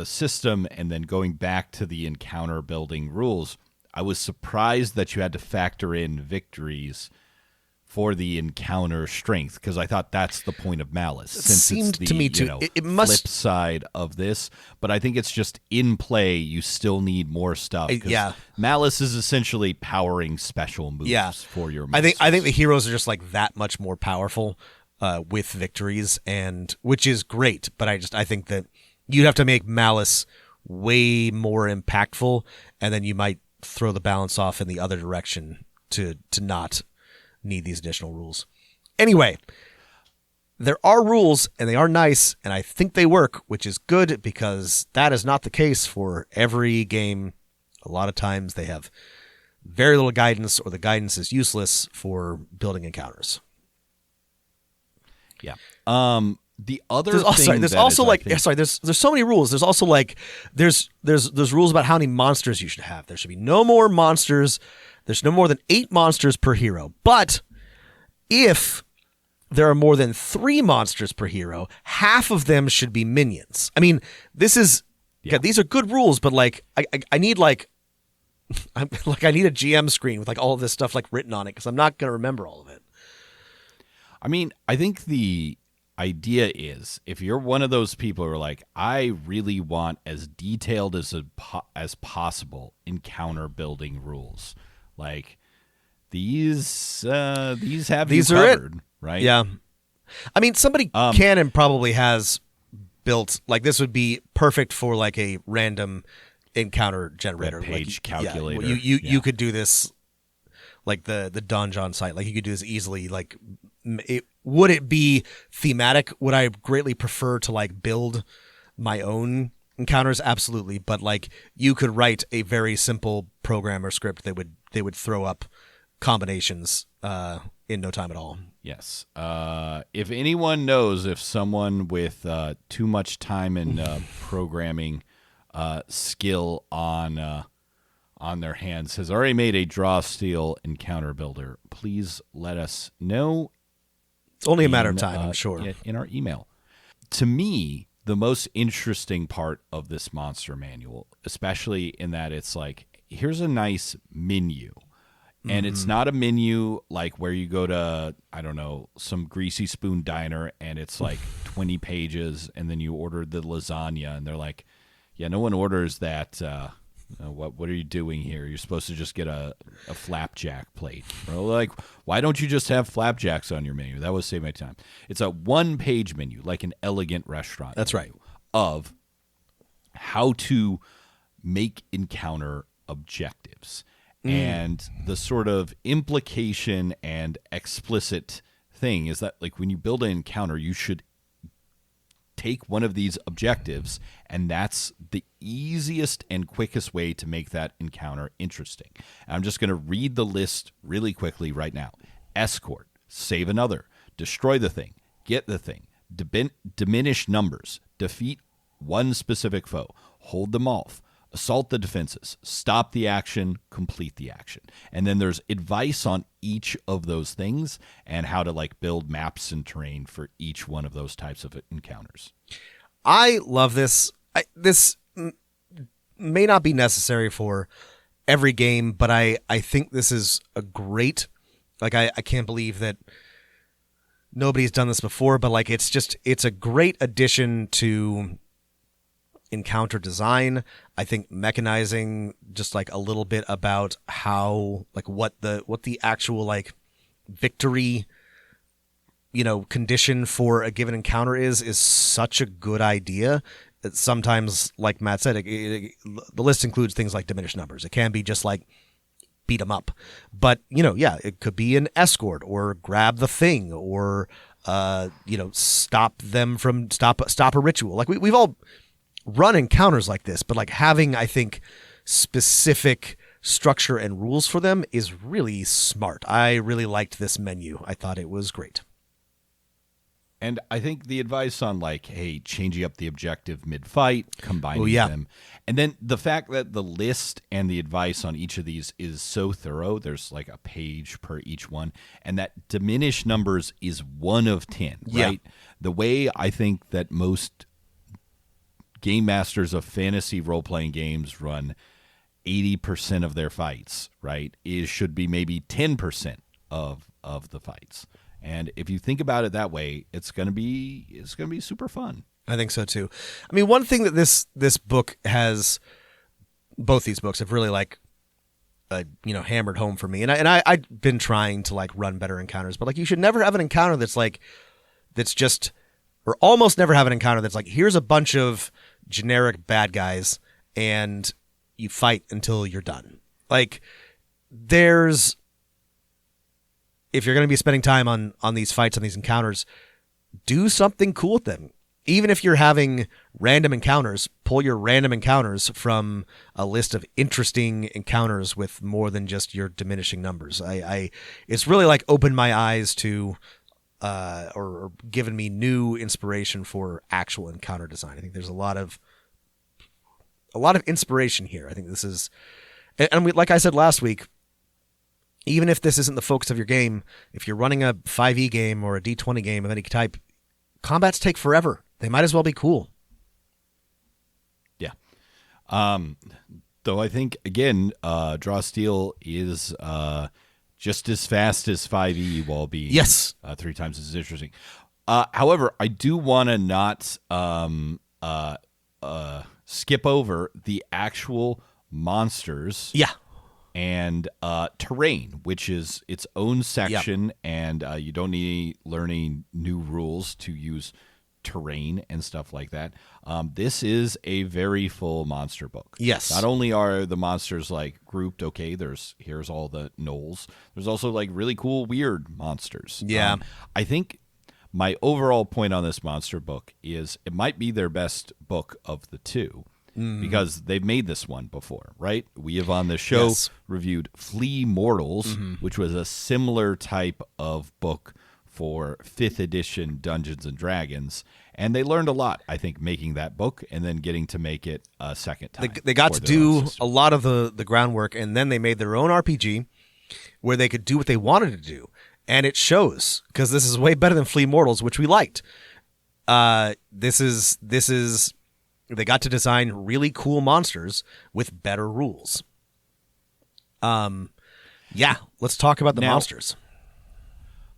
system, and then going back to the encounter building rules, I was surprised that you had to factor in victories for the encounter strength, because I thought that's the point of Malice. Since seemed it's the, to me to it must flip side of this, but I think it's just in play. You still need more stuff. 'Cause yeah, Malice is essentially powering special moves for your monsters. I think the heroes are just like that much more powerful with victories, and which is great. But I think that you'd have to make Malice way more impactful, and then you might throw the balance off in the other direction to not need these additional rules. Anyway, there are rules, and they are nice, and I think they work, which is good, because that is not the case for every game. A lot of times they have very little guidance, or the guidance is useless for building encounters. Yeah. The other there's so many rules. There's also like there's rules about how many monsters you should have. There should be no more monsters. There's no more than 8 monsters per hero. But if there are more than 3 monsters per hero, half of them should be minions. I mean, this is these are good rules, but like I need I need a GM screen with like all of this stuff like written on it, because I'm not going to remember all of it. I mean, I think the idea is, if you're one of those people who are like, I really want as detailed as possible encounter building rules, like these have you covered, right? Yeah. I mean, somebody can and probably has built, like, this would be perfect for like a random encounter generator, page calculator. Yeah, you could do this like the Donjon site. Like, you could do this easily. Like, would it be thematic? Would I greatly prefer to like build my own encounters? Absolutely. But like, you could write a very simple program or script that would throw up combinations in no time at all. Yes. If anyone knows if someone with too much time and programming skill on their hands has already made a Draw Steel encounter builder, please let us know. It's only a matter of time, I'm sure. In our email. To me, the most interesting part of this monster manual, especially in that it's like, here's a nice menu. And it's not a menu like where you go to, I don't know, some Greasy Spoon diner and it's like 20 pages and then you order the lasagna and they're like, yeah, no one orders that What are you doing here? You're supposed to just get a flapjack plate. Or like, why don't you just have flapjacks on your menu? That would save my time. It's a one-page menu, like an elegant restaurant. That's right. Of how to make encounter objectives. And the sort of implication and explicit thing is that, like, when you build an encounter, you should take one of these objectives, and that's the easiest and quickest way to make that encounter interesting. I'm just going to read the list really quickly right now. Escort, save another, destroy the thing, get the thing, diminish numbers, defeat one specific foe, hold them off, assault the defenses, stop the action, complete the action. And then there's advice on each of those things and how to like build maps and terrain for each one of those types of encounters. I love this. This may not be necessary for every game, but I think this is a great, like, I can't believe that nobody's done this before, but like, it's a great addition to encounter design. I think mechanizing just like a little bit about how, like, what the actual like victory, condition for a given encounter is such a good idea. Sometimes, like Matt said, the list includes things like diminished numbers. It can be just like beat them up, but it could be an escort or grab the thing or stop a ritual. Like we've all run encounters like this, but like having, I think, specific structure and rules for them is really smart. I really liked this menu. I thought it was great. And I think the advice on like, hey, changing up the objective mid-fight, combining them, and then the fact that the list and the advice on each of these is so thorough, there's like a page per each one, and that diminished numbers is 1 of 10, right? Yeah. The way I think that most game masters of fantasy role-playing games run 80% of their fights, right, should be maybe 10% of the fights. And if you think about it that way, it's gonna be super fun. I think so too. I mean, one thing that this book has, both these books have really like, hammered home for me. And I've been trying to like run better encounters, but like you should never have an encounter that's just, or almost never have an encounter that's like, here's a bunch of generic bad guys and you fight until you're done. Like if you're going to be spending time on these fights, on these encounters, do something cool with them. Even if you're having random encounters, pull your random encounters from a list of interesting encounters with more than just your diminishing numbers. It's really like opened my eyes to, or given me new inspiration for actual encounter design. I think there's a lot of inspiration here. I think this is, and like I said last week, even if this isn't the focus of your game, if you're running a 5e game or a D20 game of any type, combats take forever. They might as well be cool. Yeah. Though I think, again, Draw Steel is just as fast as 5e while being 3 times as interesting. However, I do want to not skip over the actual monsters. Yeah. And terrain, which is its own section, and you don't need learning new rules to use terrain and stuff like that. This is a very full monster book. Yes. Not only are the monsters like grouped, okay, here's all the gnolls. There's also like really cool weird monsters. Yeah. I think my overall point on this monster book is it might be their best book of the two. Because they've made this one before, right? We have on the show reviewed Flea Mortals, which was a similar type of book for 5th edition Dungeons and Dragons. And they learned a lot, I think, making that book and then getting to make it a second time. They got to do a lot of the groundwork, and then they made their own RPG where they could do what they wanted to do. And it shows, because this is way better than Flea Mortals, which we liked. This is... They got to design really cool monsters with better rules. Let's talk about the monsters.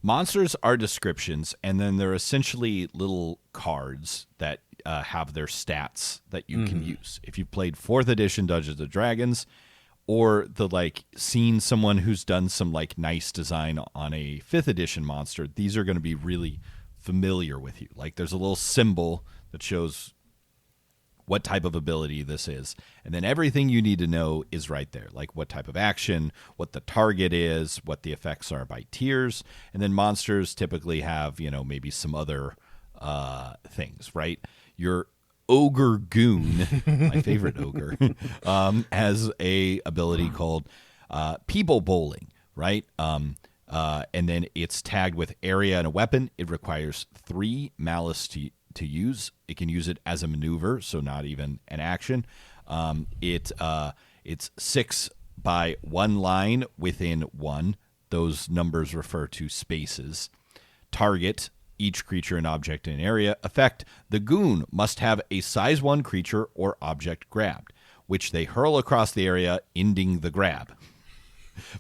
Monsters are descriptions, and then they're essentially little cards that have their stats that you can use. If you've played 4th edition Dungeons and Dragons, or seen someone who's done some nice design on a 5th edition monster, these are going to be really familiar with you. There's a little symbol that shows what type of ability this is, and then everything you need to know is right there, what type of action, what the target is, what the effects are by tiers, and then monsters typically have maybe some other things, right? Your Ogre Goon, my favorite ogre, has a ability called People Bowling, right? And then it's tagged with area and a weapon. It requires 3 malice to use. It can use it as a maneuver, so not even an action. It's 6 by 1 line within 1. Those numbers refer to spaces. Target: each creature and object in an area. Effect: the goon must have a size 1 creature or object grabbed, which they hurl across the area, ending the grab.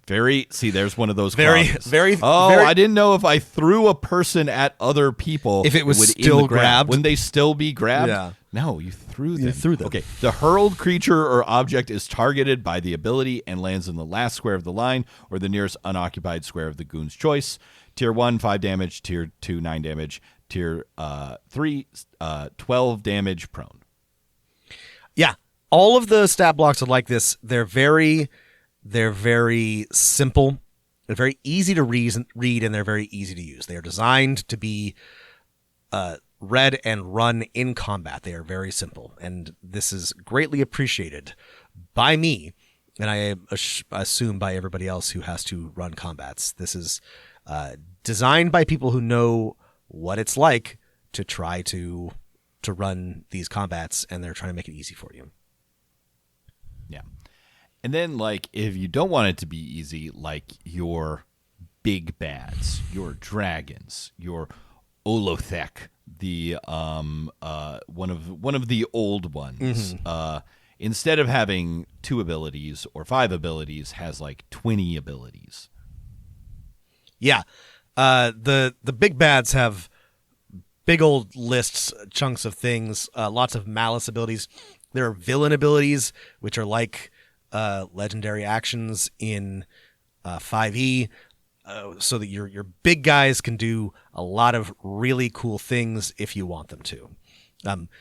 There's one of those clauses. I didn't know if I threw a person at other people, if it would end still the grab. grabbed. Wouldn't they still be grabbed? Yeah. No, you threw them. Okay. The hurled creature or object is targeted by the ability and lands in the last square of the line or the nearest unoccupied square of the goon's choice. Tier 1, 5 damage. Tier 2, 9 damage. Tier 3, 12 damage prone. Yeah. All of the stat blocks are like this. They're very simple. They're very easy to read, and they're very easy to use. They are designed to be read and run in combat. They are very simple, and this is greatly appreciated by me, and I assume by everybody else who has to run combats. This is designed by people who know what it's like to try to run these combats, and they're trying to make it easy for you. Yeah. And then, if you don't want it to be easy, your big bads, your dragons, your Olothek, the one of the old ones, instead of having 2 abilities or 5 abilities, has 20 abilities. Yeah, the big bads have big old lists, chunks of things, lots of malice abilities. There are villain abilities, which are legendary actions in 5e, so that your big guys can do a lot of really cool things if you want them to.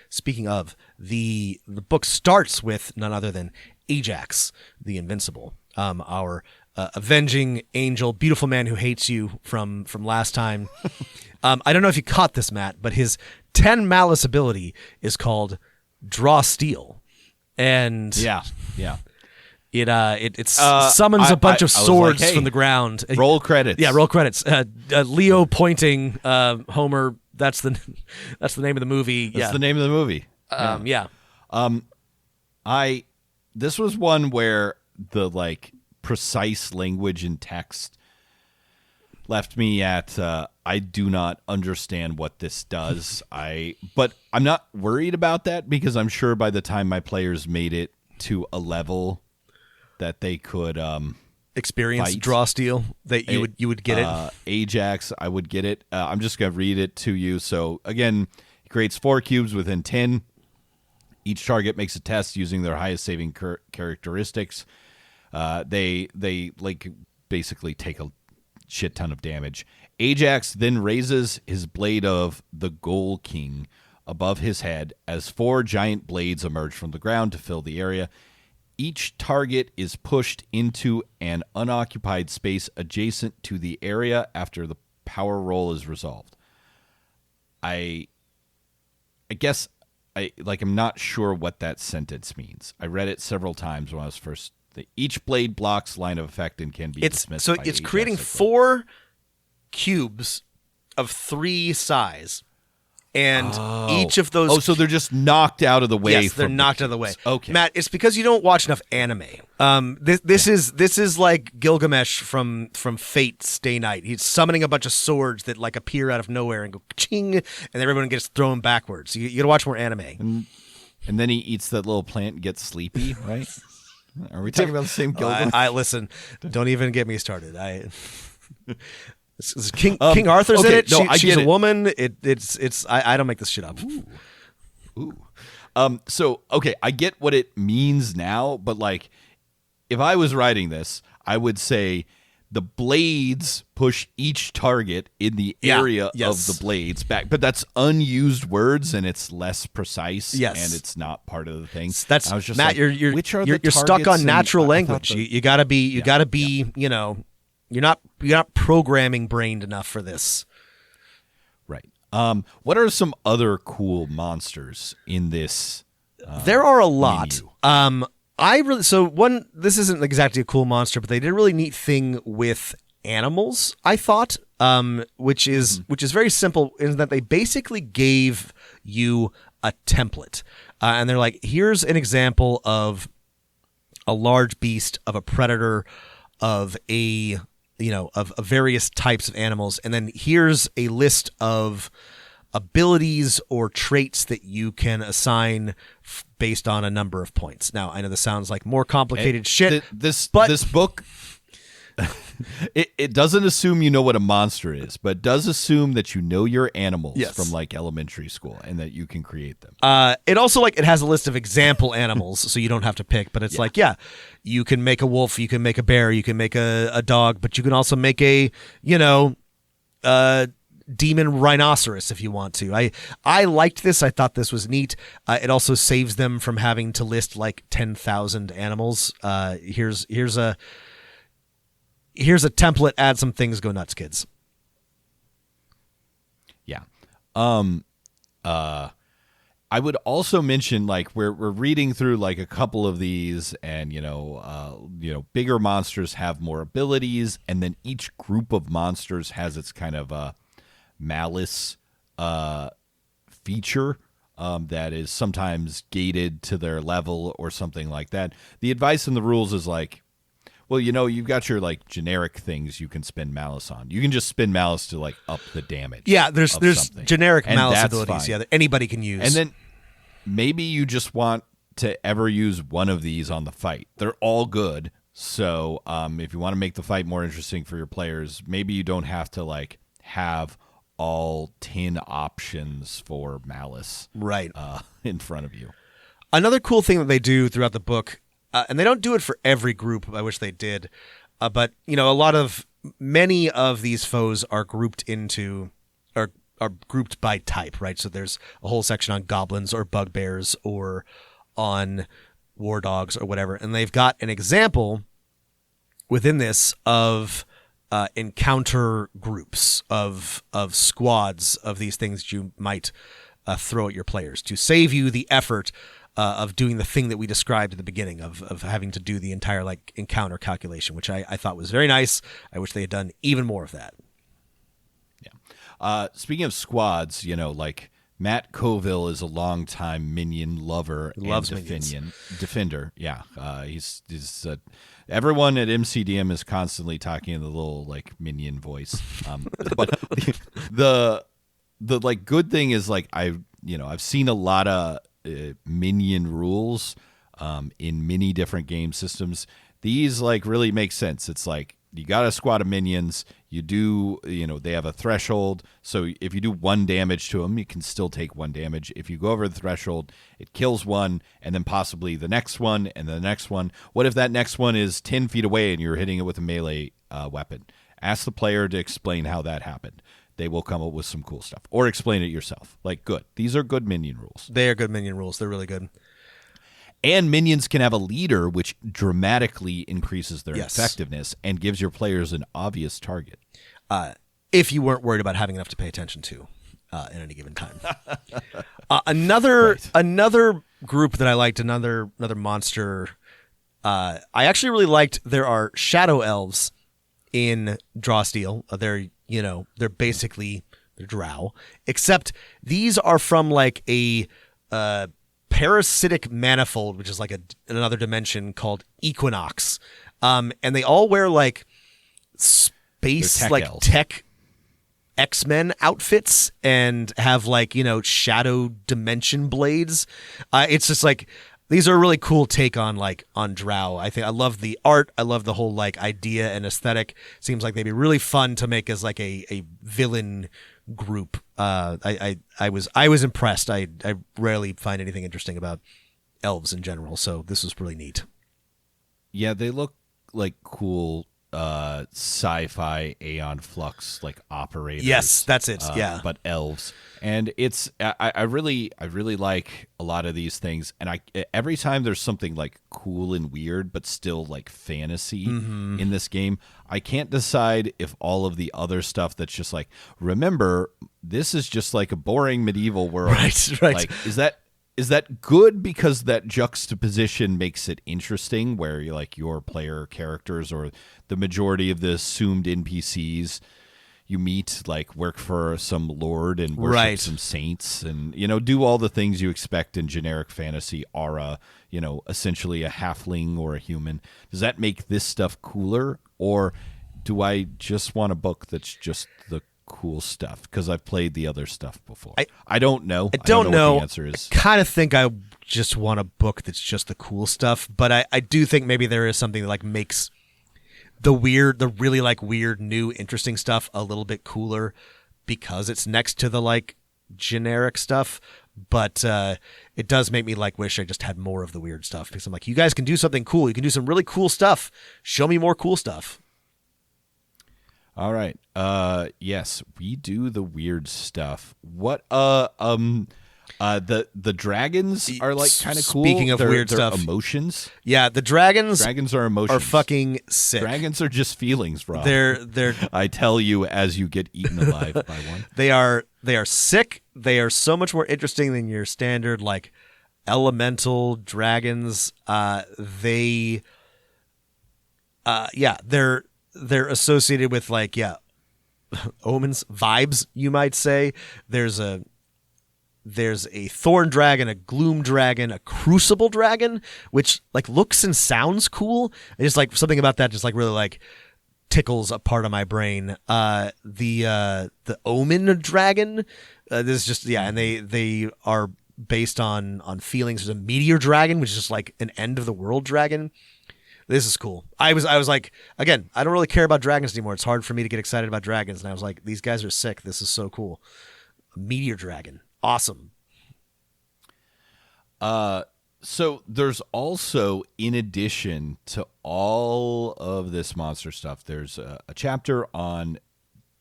Speaking of, the book starts with none other than Ajax, the Invincible, our avenging angel, beautiful man who hates you from last time. I don't know if you caught this, Matt, but his 10 malice ability is called Draw Steel, and it summons a bunch of swords from the ground. Roll credits. Yeah, roll credits. Leo pointing Homer. That's the name of the movie. That's the name of the movie. This was one where the precise language and text left me at I do not understand what this does. But I'm not worried about that, because I'm sure by the time my players made it to a level that they could experience fight, Draw Steel, that you would get it. Ajax, I would get it. I'm just going to read it to you. So again, he creates 4 cubes within 10. Each target makes a test using their highest saving characteristics. They basically take a shit ton of damage. Ajax then raises his blade of the Goal King above his head as 4 giant blades emerge from the ground to fill the area. Each target is pushed into an unoccupied space adjacent to the area after the power roll is resolved. I guess I'm not sure what that sentence means. I read it several times when I was first. Each blade blocks line of effect and can be dismissed. So by it's Ajax creating 4 cubes of 3 size, and each of those. Oh, so they're just knocked out of the way. Yes, they're knocked out of the way. Okay, Matt, it's because you don't watch enough anime. This is like Gilgamesh from Fate Stay Night. He's summoning a bunch of swords that appear out of nowhere and go ching, and everyone gets thrown backwards. You got to watch more anime. And then he eats that little plant and gets sleepy, right? Are we talking about the same Gilgamesh? I listen. Don't even get me started. King Arthur's in it. No, she's a woman. I don't make this shit up. Ooh. So, okay, I get what it means now, but like, if I was writing this, I would say the blades push each target in the area of the blades back. But that's unused words, and it's less precise, and it's not part of the thing. That's I was just Matt. like, You're which are you're the stuck targets? on natural And I language. thought You gotta be. You gotta be. You know, you're not programming brained enough for this. Right. What are some other cool monsters in this? There are a lot. Menu? This isn't exactly a cool monster, but they did a really neat thing with animals, I thought, which is very simple in that they basically gave you a template. And they're like, here's an example of a large beast, of a predator, of of various types of animals, and then here's a list of abilities or traits that you can assign based on a number of points. Now, I know this sounds like more complicated shit. This book, it doesn't assume you know what a monster is, but does assume that you know your animals from like elementary school and that you can create them. It also it has a list of example animals, so you don't have to pick. But it's you can make a wolf, you can make a bear, you can make a dog, but you can also make a demon rhinoceros if you want to. I liked this. I thought this was neat. It also saves them from having to list like 10,000 animals. Here's a template. Add some things. Go nuts, kids. Yeah. I would also mention like we're reading through like a couple of these, and bigger monsters have more abilities, and then each group of monsters has its kind of malice feature that is sometimes gated to their level or something like that. The advice in the rules is like, well, you've got your like generic things you can spend malice on. You can just spend malice to like up the damage. Yeah, there's something. generic And malice that's abilities. fine. Yeah, that anybody can use. And then maybe you just want to ever use one of these on the fight. They're all good. So if you want to make the fight more interesting for your players, maybe you don't have to like have all 10 options for malice in front of you. Another cool thing that they do throughout the book, and they don't do it for every group, I wish they did, but many of these foes are grouped into, or are grouped by type, right? So there's a whole section on goblins or bugbears or on war dogs or whatever, and they've got an example within this of encounter groups of squads of these things you might throw at your players to save you the effort of doing the thing that we described at the beginning of having to do the entire like encounter calculation, which I thought was very nice. I wish they had done even more of that. Yeah. Speaking of squads, like Matt Colville is a longtime minion lover and defender. Yeah. He's everyone at MCDM is constantly talking in the little like minion voice. But the like good thing is like I've seen a lot of minion rules in many different game systems. These like really make sense. It's like you got a squad of minions. You do, they have a threshold. So if you do 1 damage to them, you can still take 1 damage. If you go over the threshold, it kills 1, and then possibly the next one, and the next one. What if that next one is 10 feet away and you're hitting it with a melee weapon? Ask the player to explain how that happened. They will come up with some cool stuff. Or explain it yourself. Like, good. These are good minion rules. They are good minion rules. They're really good. And minions can have a leader, which dramatically increases their effectiveness and gives your players an obvious target. If you weren't worried about having enough to pay attention to at any given time. Another group that I liked, another monster, I actually really liked. There are shadow elves in Draw Steel. They're basically drow, except these are from like a parasitic manifold, which is like another dimension called Equinox, and they all wear like space tech X-Men outfits and have like shadow dimension blades. It's just like these are a really cool take on drow. I think I love the art. I love the whole like idea and aesthetic. Seems like they'd be really fun to make as like a villain group. I was impressed. I rarely find anything interesting about elves in general, so this was really neat. Yeah, they look like cool sci-fi Aeon Flux like operators. Yes, that's it. Yeah, but elves, and it's I really like a lot of these things, and every time there's something like cool and weird but still like fantasy in this game, I can't decide if all of the other stuff that's just like, remember, this is just like a boring medieval world. Right. Like, is that good because that juxtaposition makes it interesting, where you like your player characters or the majority of the assumed NPCs you meet like work for some lord and worship some saints and, you know, do all the things you expect in generic fantasy, are you know, essentially a halfling or a human. Does that make this stuff cooler, or do I just want a book that's just the cool stuff because I've played the other stuff before? I don't know. I don't know what the answer is. I kind of think I just want a book that's just the cool stuff, but I do think maybe there is something that like makes the really like weird, new, interesting stuff a little bit cooler because it's next to the like generic stuff. But it does make me like wish I just had more of the weird stuff, because I'm like, you guys can do something cool. You can do some really cool stuff. Show me more cool stuff. All right. Yes, we do the weird stuff. What the dragons are like kind of cool. Speaking of weird they're stuff, emotions. Yeah, the dragons are emotions. Are fucking sick. Dragons are just feelings, Rob. They're I tell you as you get eaten alive by one. They are sick. They are so much more interesting than your standard like elemental dragons. They're associated with like omens, vibes, you might say. There's a thorn dragon, a gloom dragon, a crucible dragon, which like looks and sounds cool. It's just like something about that just like really like tickles a part of my brain. The omen dragon, this is just and they are based on feelings. There's a meteor dragon, which is just like an end of the world dragon. This is cool. I was like, again, I don't really care about dragons anymore. It's hard for me to get excited about dragons, and I was like, these guys are sick. This is so cool. A meteor dragon. Awesome. So there's also, in addition to all of this monster stuff, there's a chapter on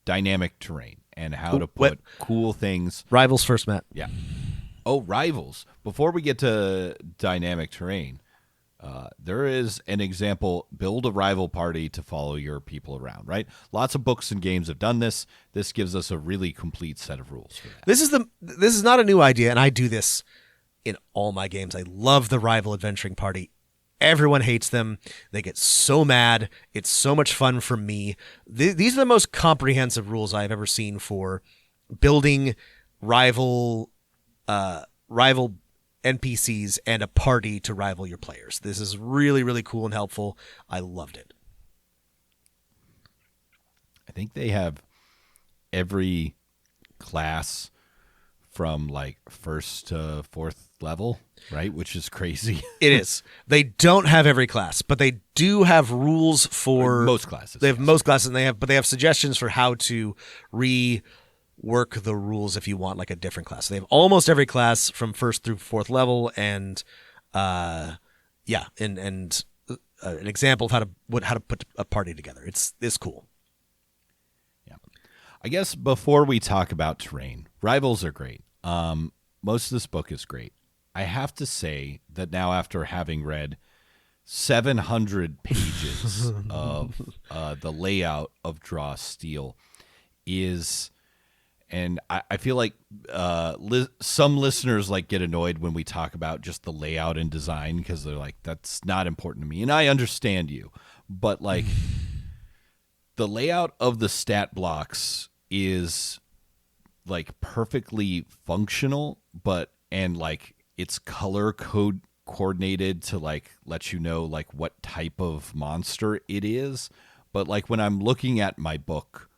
dynamic terrain and how to put cool things. Rivals first, Matt. Yeah. Oh, rivals. Before we get to dynamic terrain, there is an example: build a rival party to follow your people around, right? Lots of books and games have done this. This gives us a really complete set of rules for that. This is not a new idea, and I do this in all my games. I love the rival adventuring party. Everyone hates them. They get so mad. It's so much fun for me. These are the most comprehensive rules I've ever seen for building rival NPCs and a party to rival your players. This is really, really cool and helpful. I loved it. I think they have every class from like 1st to 4th level, right? Which is crazy. It is. They don't have every class, but they do have rules for most classes. They have most classes, and they have suggestions for how to work the rules if you want like a different class. So they have almost every class from 1st through 4th level, and an example of how to put a party together. It's cool. Yeah, I guess before we talk about terrain, rivals are great. Most of this book is great. I have to say that now, after having read 700 pages of the layout of Draw Steel, and I feel like some listeners like get annoyed when we talk about just the layout and design, because they're like, that's not important to me. And I understand you. But like the layout of the stat blocks is like perfectly functional, and like it's color code coordinated to like let you know like what type of monster it is. But like when I'm looking at my book,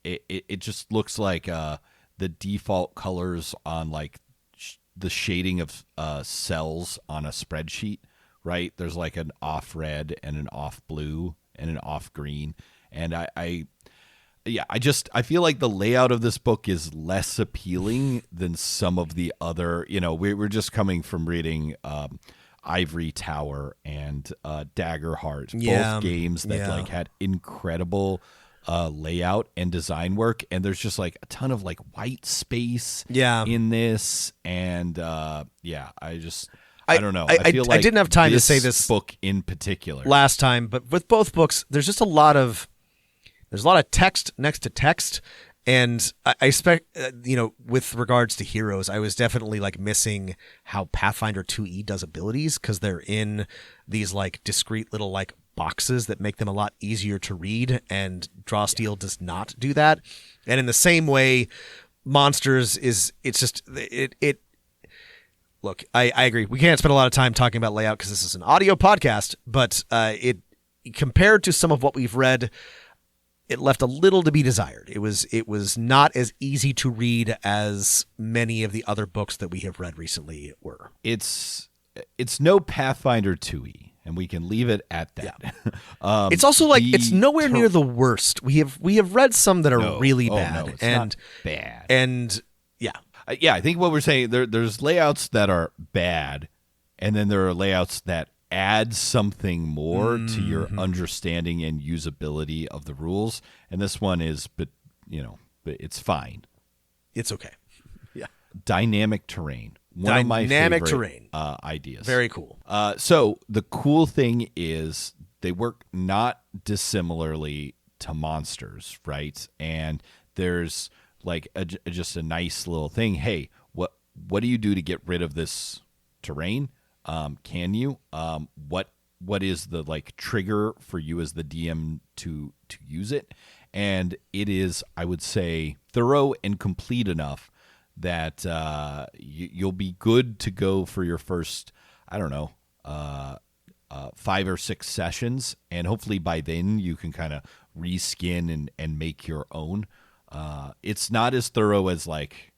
it just looks like the default colors on like the shading of cells on a spreadsheet, right? There's like an off red and an off blue and an off green, and yeah, I feel like the layout of this book is less appealing than some of the other, we're just coming from reading Ivory Tower and Daggerheart, both games that like had incredible layout and design work, and there's just like a ton of like white space in this, and I don't know. I feel like I didn't have time to say this book in particular last time, but with both books, there's just a lot of text next to text, and I expect with regards to heroes, I was definitely like missing how Pathfinder 2e does abilities, because they're in these like discrete little like boxes that make them a lot easier to read, and Draw Steel does not do that. And in the same way, monsters look, I agree. We can't spend a lot of time talking about layout because this is an audio podcast, but it compared to some of what we've read, it left a little to be desired. It was not as easy to read as many of the other books that we have read recently were. It's no Pathfinder 2e, and we can leave it at that. Yeah. It's also like it's nowhere near the worst. We have read some that are really bad. No, it's not bad. And yeah. I think what we're saying, there's layouts that are bad, and then there are layouts that add something more to your understanding and usability of the rules. And this one is, but it's fine. It's okay. Yeah. Dynamic terrain. One of my favorite terrain ideas. Very cool. So the cool thing is they work not dissimilarly to monsters, right? And there's like just a nice little thing. Hey, what do you do to get rid of this terrain? Can you? What is the like trigger for you as the DM to use it? And it is, I would say, thorough and complete enough that you'll be good to go for your first, I don't know, 5 or 6 sessions, and hopefully by then you can kind of reskin and make your own. It's not as thorough as like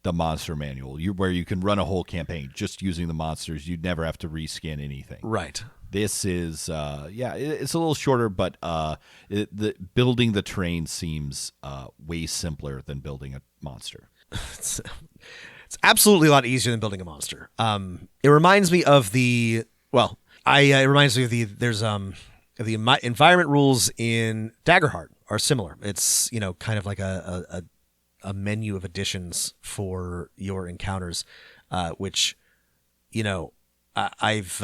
the monster manual, where you can run a whole campaign just using the monsters. You'd never have to reskin anything. Right. This is, it's a little shorter, but building the terrain seems way simpler than building a monster. It's absolutely a lot easier than building a monster. It reminds me of it reminds me of the environment rules in Daggerheart are similar. It's kind of like a menu of additions for your encounters, which I've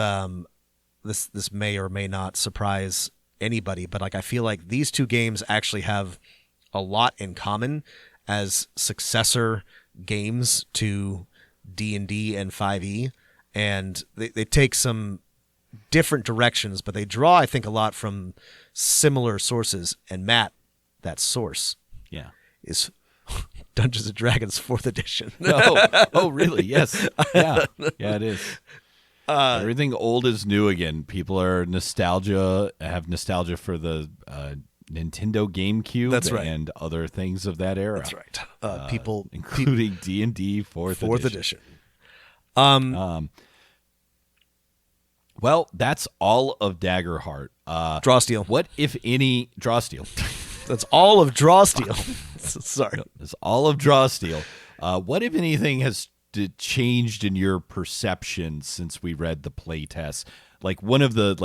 this may or may not surprise anybody, but like I feel like these two games actually have a lot in common as successor games to D&D and 5e, and they take some different directions, but they draw, I think, a lot from similar sources. And Matt, that source is Dungeons & Dragons 4th edition. Oh, really? Yes. Yeah, it is. Everything old is new again. People are have nostalgia for the Nintendo GameCube, that's right, and other things of that era. That's right. People, including D&D 4th edition. Well, that's all of Daggerheart. Draw Steel. What, if any, Draw Steel? That's all of Draw Steel. Sorry. That's all of Draw Steel. What, if anything, has changed in your perception since we read the playtests? Like one of the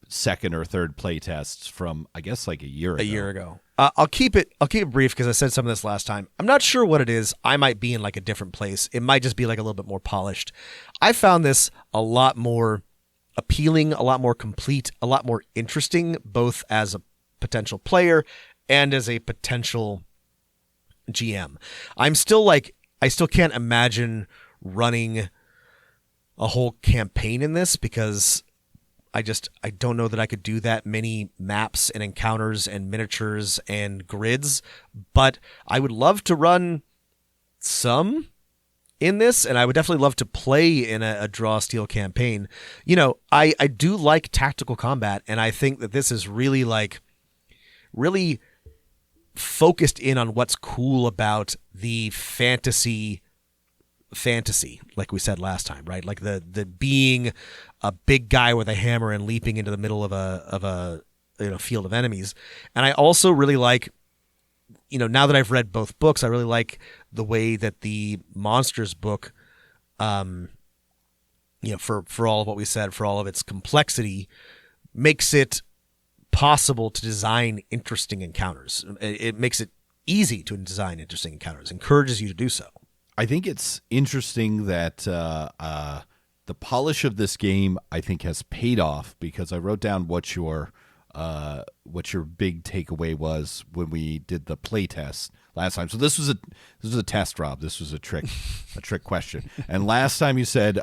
second or third playtests from, I guess, like a year ago. I'll keep it brief because I said some of this last time. I'm not sure what it is. I might be in like a different place. It might just be like a little bit more polished. I found this a lot more appealing, a lot more complete, a lot more interesting, both as a potential player and as a potential GM. I still can't imagine running a whole campaign in this because I don't know that I could do that many maps and encounters and miniatures and grids, but I would love to run some in this, and I would definitely love to play in a Draw Steel campaign. I do like tactical combat, and I think that this is really focused in on what's cool about the fantasy, like we said last time, right? Like the being a big guy with a hammer and leaping into the middle of a field of enemies. And I also really like now that I've read both books, I really like the way that the Monsters book, for all of what we said, for all of its complexity, makes it possible to design interesting encounters. It makes it easy to design interesting encounters, encourages you to do so. I think it's interesting that the polish of this game, I think, has paid off, because I wrote down what your big takeaway was when we did the play test last time. So this was a test, Rob. This was a trick question. And last time you said,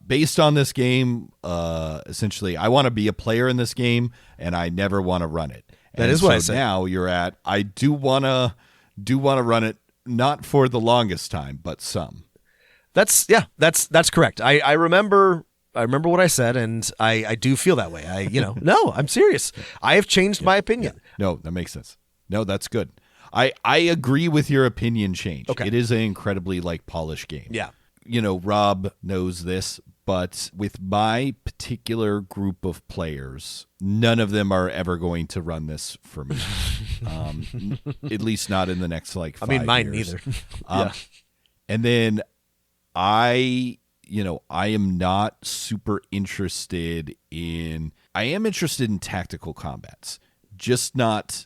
based on this game, essentially, I want to be a player in this game, and I never want to run it. That is what I said. Now you're at, I do want to run it, not for the longest time, but some. That's correct. I remember what I said, and I do feel that way. No, I'm serious. I have changed my opinion. Yeah. No, that makes sense. No, that's good. I agree with your opinion change. Okay. It is an incredibly polished game. Yeah. Rob knows this, but with my particular group of players, none of them are ever going to run this for me. At least not in the next 5 years. Mine neither. Yeah. And then I am not super interested in. I am interested in tactical combats, just not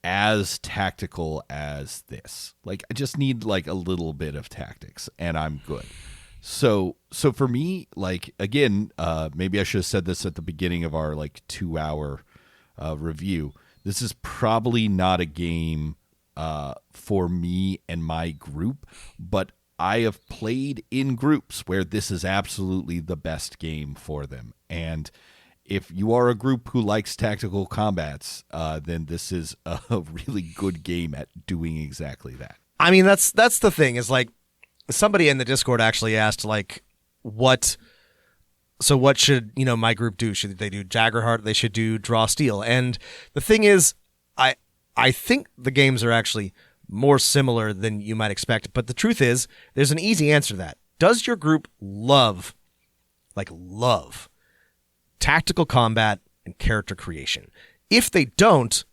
as tactical as this. I just need a little bit of tactics, and I'm good. So for me, again, maybe I should have said this at the beginning of our 2-hour review. This is probably not a game for me and my group, but I have played in groups where this is absolutely the best game for them. And if you are a group who likes tactical combats, then this is a really good game at doing exactly that. That's the thing, is somebody in the Discord actually asked what should, my group do? Should they do Jaggerheart? They should do Draw Steel. And the thing is, I think the games are actually more similar than you might expect. But the truth is, there's an easy answer to that. Does your group love tactical combat and character creation? If they don't,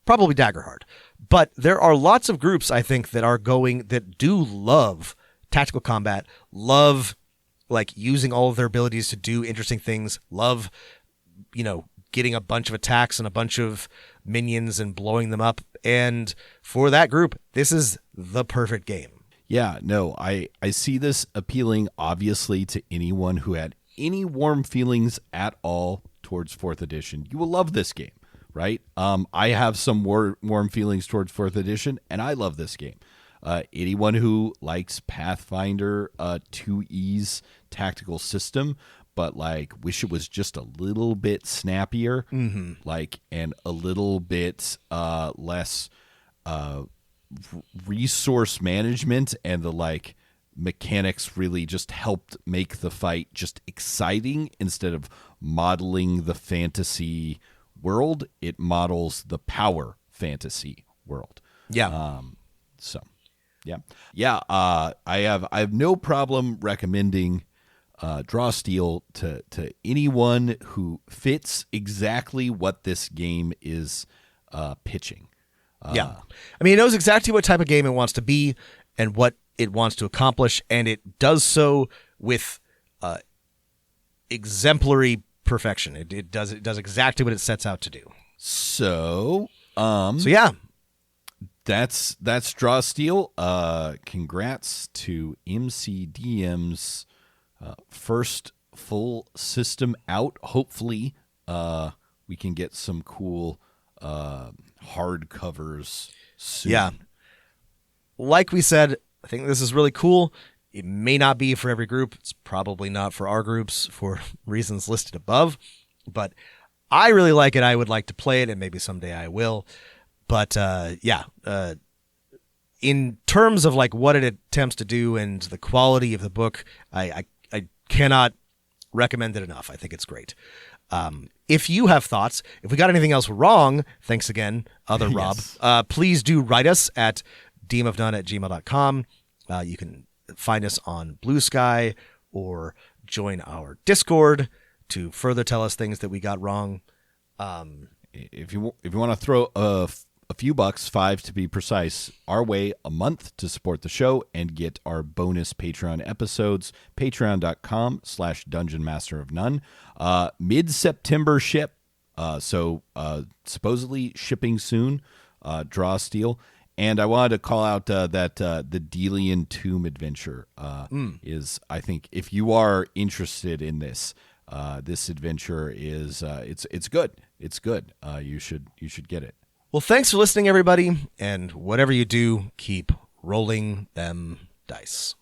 probably Daggerheart. But there are lots of groups, I think, that do love tactical combat, love using all of their abilities to do interesting things, love, getting a bunch of attacks and a bunch of minions and blowing them up. And for that group, this is the perfect game. Yeah, no, I see this appealing, obviously, to anyone who had any warm feelings at all towards 4th edition. You will love this game, right? I have some warm feelings towards 4th edition, and I love this game. Anyone who likes Pathfinder 2E's tactical system, but wish it was just a little bit snappier, and a little bit less resource management, and the mechanics really just helped make the fight just exciting instead of modeling the fantasy world. It models the power fantasy world. Yeah. I have no problem recommending Draw Steel to anyone who fits exactly what this game is pitching. It knows exactly what type of game it wants to be and what it wants to accomplish, and it does so with exemplary perfection. It does exactly what it sets out to do. So that's Draw Steel. Congrats to MCDM's first full system out. Hopefully, we can get some cool hardcovers soon. Yeah. Like we said, I think this is really cool. It may not be for every group. It's probably not for our groups for reasons listed above. But I really like it. I would like to play it, and maybe someday I will. But in terms of what it attempts to do and the quality of the book, I cannot recommend it enough. I think it's great. If you have thoughts, if we got anything else wrong, thanks again, other Rob, Yes. Please do write us at dmofnone@gmail.com. You can find us on Blue Sky or join our Discord to further tell us things that we got wrong. if you want to throw a few bucks, $5 to be precise, our way a month to support the show and get our bonus Patreon episodes, patreon.com/Dungeon Master of None. Mid-September ship, so supposedly shipping soon, Draw Steel. And I wanted to call out that the Delian Tomb adventure is, I think, if you are interested in this, this adventure is it's good. It's good. You should get it. Well, thanks for listening, everybody. And whatever you do, keep rolling them dice.